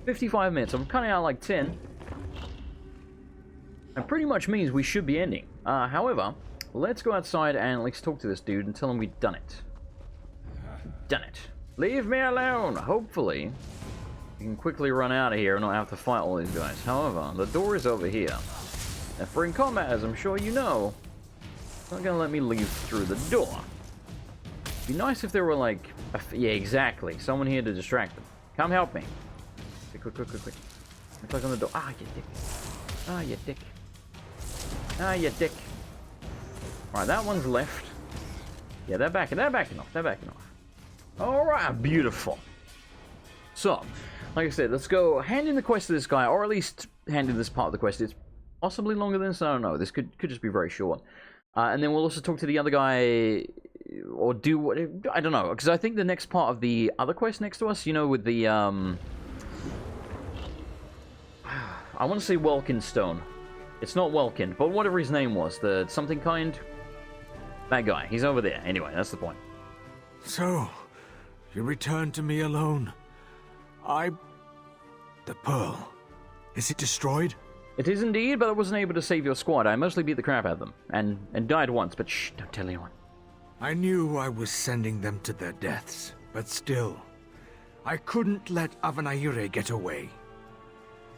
55 minutes. I'm cutting out like 10. That pretty much means we should be ending. However, let's go outside and let's talk to this dude and tell him we've done it. Done it. Leave me alone! Hopefully, we can quickly run out of here and not have to fight all these guys. However, the door is over here. And for in combat, as I'm sure you know, it's not going to let me leave through the door. It'd be nice if there were like... Yeah, exactly. Someone here to distract them. Come help me. Quick. Let me click on the door. Ah, you dick. Ah, you dick. Ah, you dick. Alright, that one's left. Yeah, they're backing off. Alright, beautiful. So, like I said, let's go hand in the quest to this guy, or at least hand in this part of the quest. It's possibly longer than this, I don't know. This could just be very short. And then we'll also talk to the other guy or do what... I don't know, because I think the next part of the other quest next to us, you know, with the, I want to say Welkin Stone. It's not Welkin, but whatever his name was, the something kind... That guy, he's over there. Anyway, that's the point. So, you returned to me alone. The pearl. Is it destroyed? It is indeed, but I wasn't able to save your squad. I mostly beat the crap out of them, and died once, but shh, don't tell anyone. I knew I was sending them to their deaths, but still, I couldn't let Avanaire get away.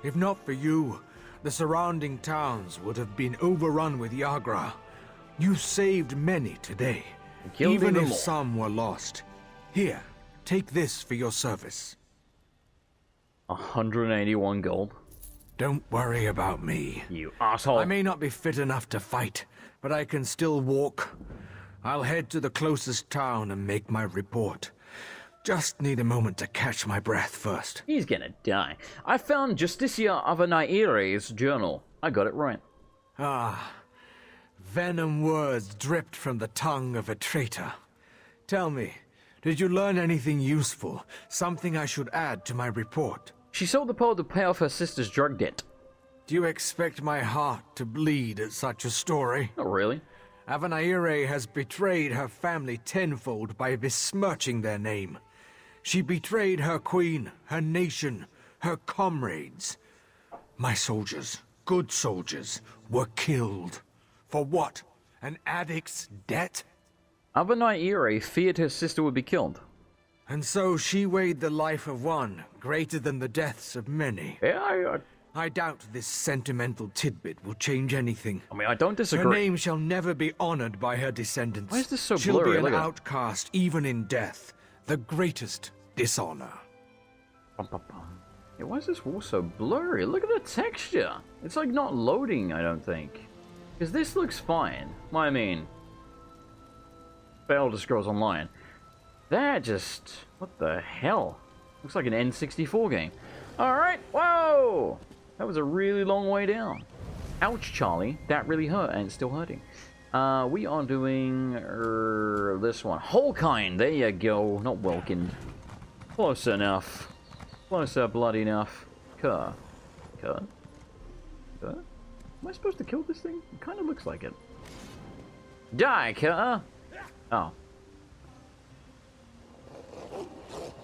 If not for you, the surrounding towns would have been overrun with Yagra. You saved many today, even if some were lost. Here, take this for your service. 181 gold. Don't worry about me. You asshole. I may not be fit enough to fight, but I can still walk. I'll head to the closest town and make my report. Just need a moment to catch my breath first. He's gonna die. I found Justicia Avanaire's journal. I got it right. Ah, venom words dripped from the tongue of a traitor. Tell me, did you learn anything useful? Something I should add to my report? She sold the pearl to pay off her sister's drug debt. Do you expect my heart to bleed at such a story? Not really. Avanaire has betrayed her family tenfold by besmirching their name. She betrayed her queen, her nation, her comrades. My soldiers, good soldiers, were killed. For what? An addict's debt? Avanaire feared her sister would be killed. And so she weighed the life of one greater than the deaths of many. Yeah, I doubt this sentimental tidbit will change anything. I mean, I don't disagree. Her name shall never be honored by her descendants. Why is this so She'll blurry? be an outcast even in death. The greatest dishonor. Yeah, why is this wall so blurry? Look at the texture. It's like not loading, I don't think. Because this looks fine. Well, I mean, Elder Scrolls Online. That just... what the hell? Looks like an N64 game. Alright, whoa! That was a really long way down. Ouch, Charlie. That really hurt, and it's still hurting. We are doing... this one. Holkind, there you go. Not Welkin. Close enough. Closer, bloody enough. Kerr. Am I supposed to kill this thing? It kind of looks like it. Die, Kerr! Oh.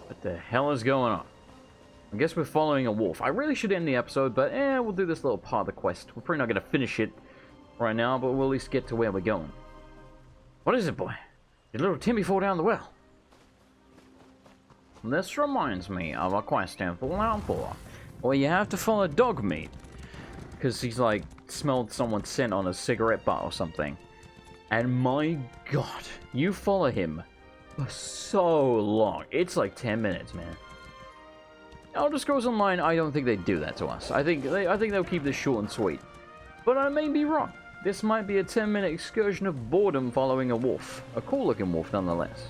What the hell is going on? I guess we're following a wolf. I really should end the episode, but we'll do this little part of the quest. We're probably not going to finish it right now, but we'll at least get to where we're going. What is it, boy? Did little Timmy fall down the well? This reminds me of a quest in Fallout 4, where you have to follow dog meat. Because he's like, smelled someone's scent on a cigarette butt or something. And my god, you follow him for so long. It's like 10 minutes, man. Elder Scrolls Online, I don't think they'd do that to us. I think they'll keep this short and sweet. But I may be wrong. This might be a 10-minute excursion of boredom following a wolf. A cool-looking wolf, nonetheless.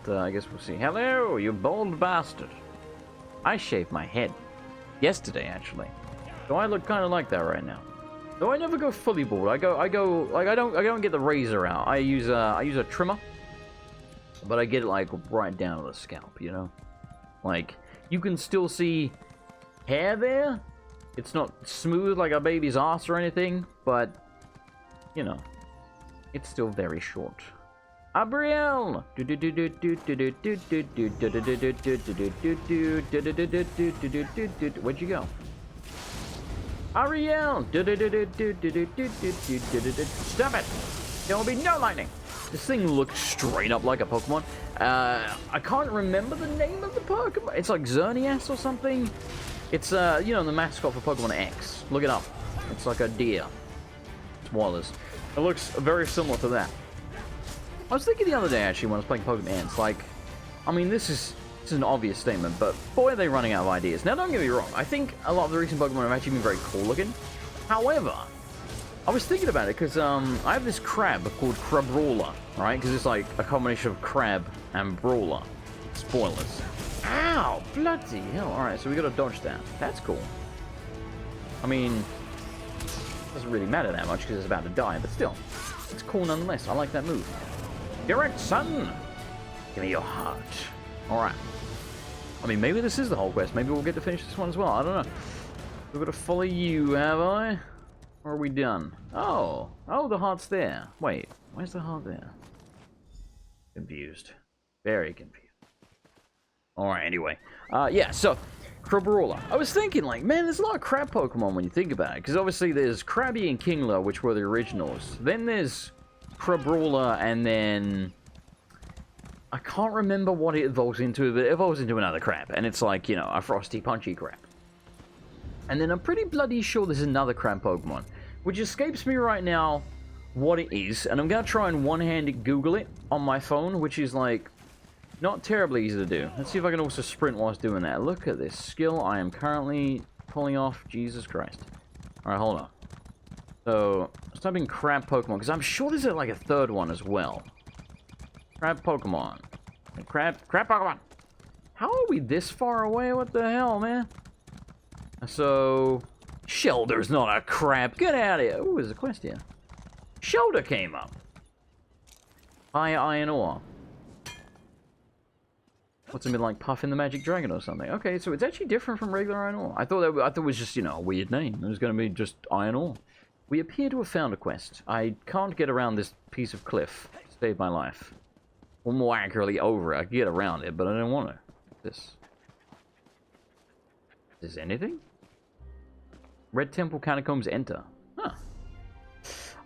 But I guess we'll see. Hello, you bold bastard. I shaved my head. Yesterday, actually. So I look kind of like that right now. Though I never go fully bald. I go like I don't get the razor out. I use a trimmer. But I get it like right down to the scalp, you know? Like, you can still see hair there. It's not smooth like a baby's ass or anything, but, you know, it's still very short. Abriel! Where'd you go? Ariel! Stop it! There will be no lightning! This thing looks straight up like a Pokemon. I can't remember the name of the Pokemon. It's like Xerneas or something. It's, you know, the mascot for Pokemon X. Look it up. It's like a deer. It's Wallace. It looks very similar to that. I was thinking the other day, actually, when I was playing Pokemon Ants, like, I mean, this is an obvious statement, but boy, are they running out of ideas. Now, don't get me wrong. I think a lot of the recent Pokemon have actually been very cool looking. However, I was thinking about it because I have this crab called Crabrawler, right? Because it's like a combination of crab and brawler. Spoilers. Ow! Bloody hell. Alright, so we gotta dodge that. That's cool. I mean, it doesn't really matter that much because it's about to die, but still. It's cool nonetheless. I like that move. Direct Sun! Give me your heart. Alright. I mean, maybe this is the whole quest. Maybe we'll get to finish this one as well. I don't know. We've got to follow you, have I? Or are we done? Oh. Oh, the heart's there. Wait. Where's the heart there? Confused. Very confused. Alright, anyway. Yeah, so, Crabrawler. I was thinking, like, man, there's a lot of crab Pokemon when you think about it. Because obviously there's Krabby and Kingler, which were the originals. Then there's Crabrawler, and then... I can't remember what it evolves into, but it evolves into another crab. And it's like, you know, a frosty, punchy crab. And then I'm pretty bloody sure there's another crab Pokemon, which escapes me right now what it is. And I'm going to try and one-handed Google it on my phone, which is, like, not terribly easy to do. Let's see if I can also sprint whilst doing that. Look at this skill I am currently pulling off. Jesus Christ. Alright, hold on. So, let's type in crab Pokemon, because I'm sure there's like a third one as well. Crab Pokemon. Crab Pokemon. How are we this far away? What the hell, man? So, Shelder's not a crab. Get out of here. Ooh, there's a quest here. Shelder came up. High iron ore. What's it been like, Puffin the Magic Dragon or something? Okay, so it's actually different from regular iron ore. I thought it was just, you know, a weird name. It was going to be just iron ore. We appear to have found a quest. I can't get around this piece of cliff to save my life. Or more accurately, over it. I can get around it, but I don't want to. This. Is this anything? Red Temple Catacombs, enter. Huh.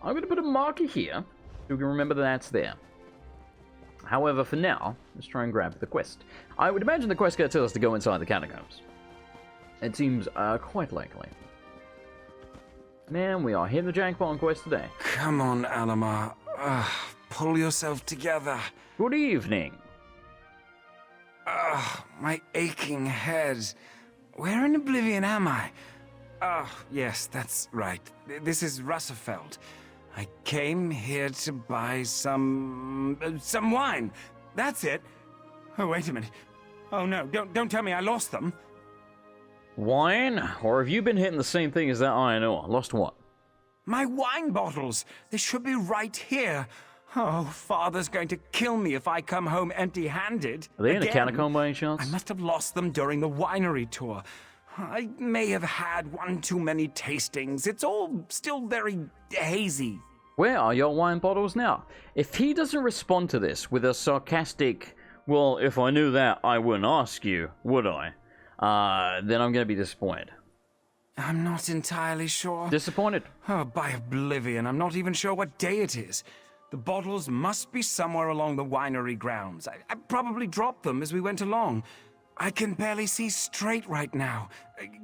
I'm going to put a marker here so we can remember that that's there. However, for now, let's try and grab the quest. I would imagine the quest going to tell us to go inside the catacombs. It seems quite likely. Man, we are hitting the jackpot on quest today. Come on, Alamar. Pull yourself together. Good evening. My aching head. Where in oblivion am I? Yes, that's right. This is Russefeld. I came here to buy some wine. That's it. Oh, wait a minute. Oh no, don't tell me I lost them. Wine? Or have you been hitting the same thing as that iron ore? Lost what? My wine bottles. They should be right here. Oh, Father's going to kill me if I come home empty-handed. Are they in a catacomb by any chance? I must have lost them during the winery tour. I may have had one too many tastings. It's all still very hazy. Where are your wine bottles now? If he doesn't respond to this with a sarcastic, well, if I knew that, I wouldn't ask you, would I? Then I'm going to be disappointed. I'm not entirely sure. Disappointed? Oh, by oblivion, I'm not even sure what day it is. The bottles must be somewhere along the winery grounds. I probably dropped them as we went along. I can barely see straight right now.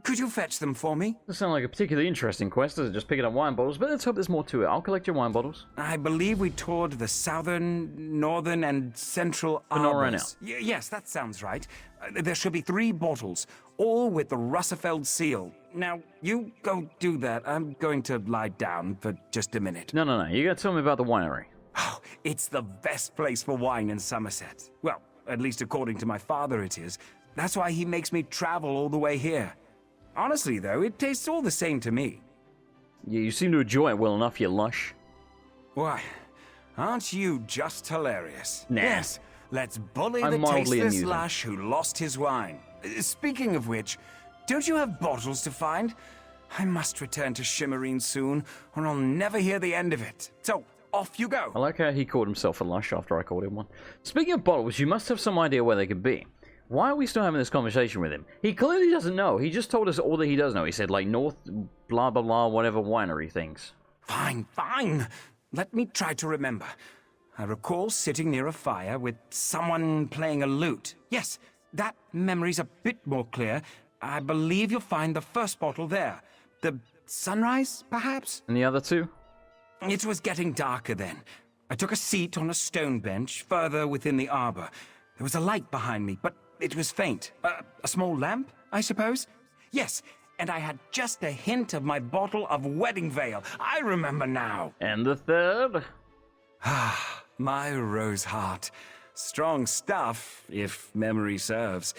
Could you fetch them for me? Doesn't sound like a particularly interesting quest, does it? Just picking up wine bottles, but let's hope there's more to it. I'll collect your wine bottles. I believe we toured the southern, northern, and central arbors. Yes, that sounds right. There should be 3 bottles, all with the Russefeld seal. Now, you go do that. I'm going to lie down for just a minute. No. You gotta tell me about the winery. Oh, it's the best place for wine in Summerset. Well, at least according to my father it is. That's why he makes me travel all the way here. Honestly, though, it tastes all the same to me. Yeah, you seem to enjoy it well enough, you lush. Why, aren't you just hilarious? Nah. Yes, let's bully I'm the mildly tasteless amusing. lush who lost his wine. Speaking of which, don't you have bottles to find? I must return to Shimmerine soon, or I'll never hear the end of it. So, off you go. I like how he called himself a lush after I called him one. Speaking of bottles, you must have some idea where they could be. Why are we still having this conversation with him? He clearly doesn't know. He just told us all that he does know. He said, like, North, blah, blah, blah, whatever winery things. Fine. Let me try to remember. I recall sitting near a fire with someone playing a lute. Yes, that memory's a bit more clear. I believe you'll find the first bottle there. The sunrise, perhaps? And the other 2? It was getting darker then. I took a seat on a stone bench further within the arbor. There was a light behind me, but it was faint. A small lamp, I suppose? Yes, and I had just a hint of my bottle of wedding veil. I remember now. And the 3rd? My rose heart. Strong stuff, if memory serves.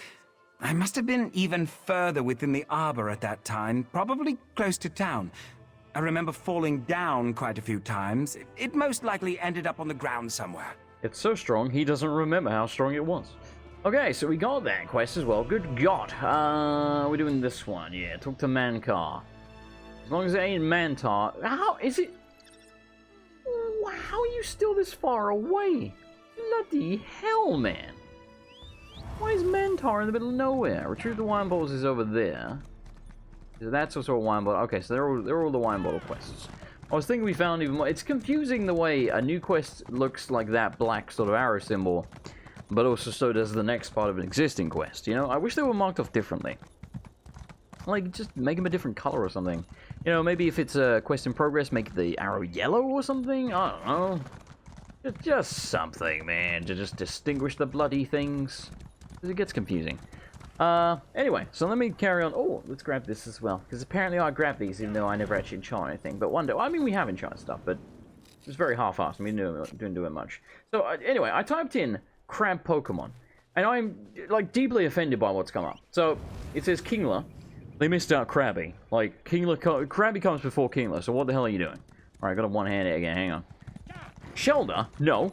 I must have been even further within the arbor at that time, probably close to town. I remember falling down quite a few times. It most likely ended up on the ground somewhere. It's so strong, he doesn't remember how strong it was. Okay, so we got that quest as well. Good God. We're doing this one. Yeah, talk to Mancar. As long as it ain't Mantar. How is it? How are you still this far away? Bloody hell, man. Why is Mantar in the middle of nowhere? Retrieve the wine bottles is over there. That's also a wine bottle. Okay, so they're all the wine bottle quests. I was thinking we found even more. It's confusing the way a new quest looks like that black sort of arrow symbol, but also so does the next part of an existing quest, you know? I wish they were marked off differently. Like, just make them a different color or something. You know, maybe if it's a quest in progress, make the arrow yellow or something? I don't know. Just something, man, to just distinguish the bloody things. Because it gets confusing. Anyway, so let me carry on. Oh, let's grab this as well. Because apparently I grabbed these, even though I never actually enchant anything. But one day, I mean, we have enchanted stuff, but it was very half-assed. We didn't do it much. So, anyway, I typed in crab Pokemon. And I'm, like, deeply offended by what's come up. So, it says Kingler. They missed out Krabby. Like, Krabby comes before Kingler, so what the hell are you doing? Alright, I got a one-handed again, hang on. Shelder? No.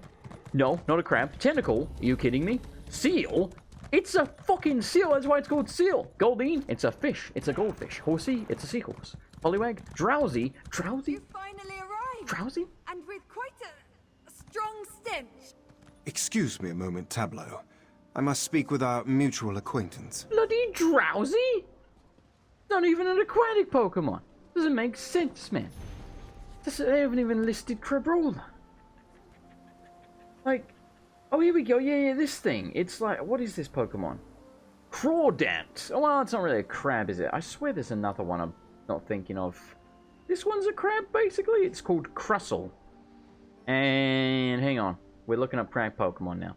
No, not a crab. Tentacle? Are you kidding me? Seal? It's a fucking seal, that's why it's called seal. Goldine? It's a fish. It's a goldfish. Horsey? It's a seahorse. Poliwag? Drowsy? Drowsy? You finally arrived! Drowsy? And with quite a strong stench. Excuse me a moment, Tableau. I must speak with our mutual acquaintance. Bloody Drowsy? Not even an aquatic Pokemon. Doesn't make sense, man. They haven't even listed Crabrawler. Like, oh, here we go. Yeah, this thing. It's like, what is this Pokemon? Crawdant. Oh, well, it's not really a crab, is it? I swear there's another one I'm not thinking of. This one's a crab, basically. It's called Crustle. And hang on. We're looking up crab Pokemon now.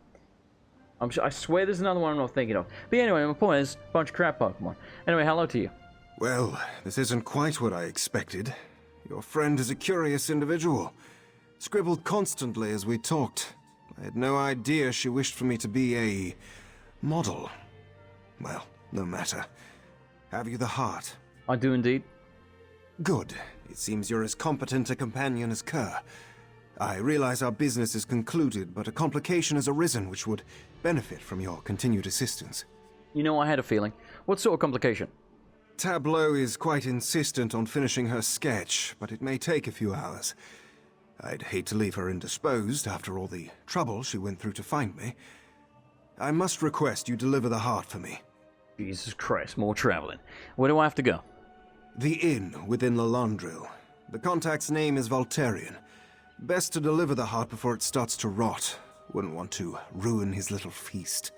I swear there's another one I'm not thinking of. But anyway, my point is, a bunch of crab Pokemon. Anyway, hello to you. Well, this isn't quite what I expected. Your friend is a curious individual. Scribbled constantly as we talked. I had no idea she wished for me to be a model. Well, no matter. Have you the heart? I do indeed. Good. It seems you're as competent a companion as Kerr. I realize our business is concluded, but a complication has arisen which would benefit from your continued assistance. You know, I had a feeling. What sort of complication? Tableau is quite insistent on finishing her sketch, but it may take a few hours. I'd hate to leave her indisposed after all the trouble she went through to find me. I must request you deliver the heart for me. Jesus Christ, more traveling. Where do I have to go? The inn within Lalandril. The contact's name is Voltarian. Best to deliver the heart before it starts to rot. Wouldn't want to ruin his little feast.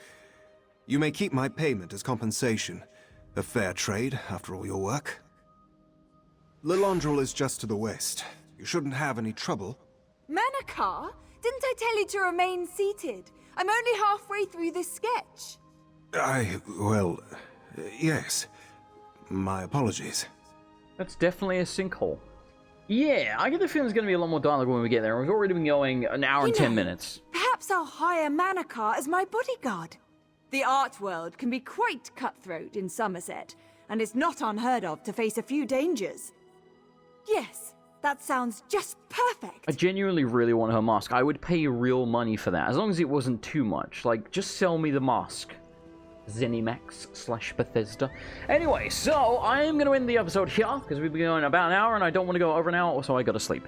You may keep my payment as compensation. A fair trade, after all your work. Lalandril is just to the west. You shouldn't have any trouble. Manakar? Didn't I tell you to remain seated? I'm only halfway through this sketch. Well, yes. My apologies. That's definitely a sinkhole. Yeah, I get the feeling there's going to be a lot more dialogue when we get there. We've already been going an hour and 10 minutes. Perhaps I'll hire Manakar as my bodyguard. The art world can be quite cutthroat in Summerset, and it's not unheard of to face a few dangers. Yes, that sounds just perfect. I genuinely really want her mask. I would pay real money for that, as long as it wasn't too much. Like, just sell me the mask. ZeniMax/Bethesda. Anyway, so I am going to end the episode here, because we've been going about an hour, and I don't want to go over an hour, so I got to sleep.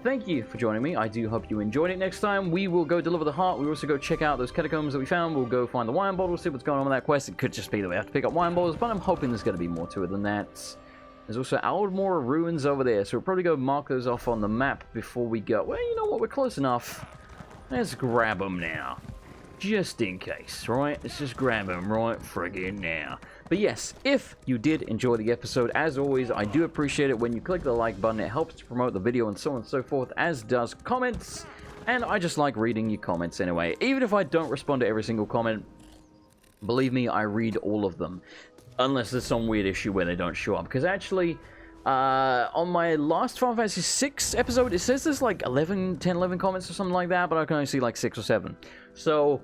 Thank you for joining me. I do hope you enjoyed it. Next time, we will go deliver the heart. We'll also go check out those catacombs that we found. We'll go find the wine bottles, see what's going on with that quest. It could just be that we have to pick up wine bottles, but I'm hoping there's going to be more to it than that. There's also Aldmore ruins over there, so we'll probably go mark those off on the map before we go. Well, you know what? We're close enough. Let's grab them now. Just in case, right? Let's just grab them right friggin' now. But yes, if you did enjoy the episode, as always, I do appreciate it when you click the like button. It helps to promote the video and so on and so forth, as does comments. And I just like reading your comments anyway. Even if I don't respond to every single comment, believe me, I read all of them. Unless there's some weird issue where they don't show up. Because actually, on my last Final Fantasy VI episode, it says there's like 10, 11 comments or something like that, but I can only see like 6 or 7. So,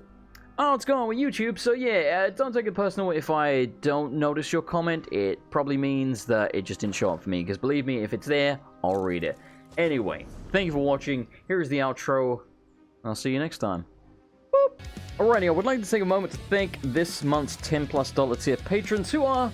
I don't know what's going on with YouTube, so yeah, don't take it personal if I don't notice your comment. It probably means that it just didn't show up for me, because believe me, if it's there, I'll read it. Anyway, thank you for watching. Here's the outro. I'll see you next time. Boop. Alrighty, I would like to take a moment to thank this month's $10+ tier patrons, who are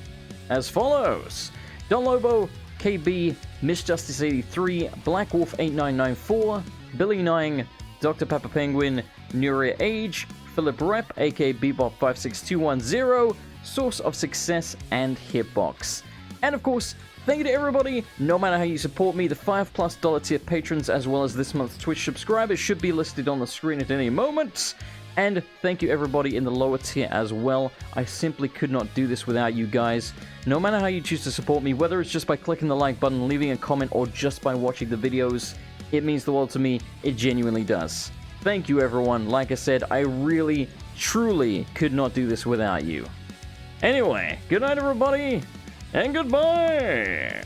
as follows: Don Lobo, KB, Miss Justice 83, Black Wolf 8994, Billy Nine, Dr. Pepper Penguin, Nuria Age, Philip Rep, aka Bebop 56210, Source of Success, and Hitbox. And of course, thank you to everybody, no matter how you support me. The $5+ tier patrons, as well as this month's Twitch subscribers, should be listed on the screen at any moment. And thank you everybody in the lower tier as well. I simply could not do this without you guys. No matter how you choose to support me, whether it's just by clicking the like button, leaving a comment, or just by watching the videos, it means the world to me. It genuinely does. Thank you everyone. Like I said, I really, truly could not do this without you. Anyway, good night everybody, and goodbye!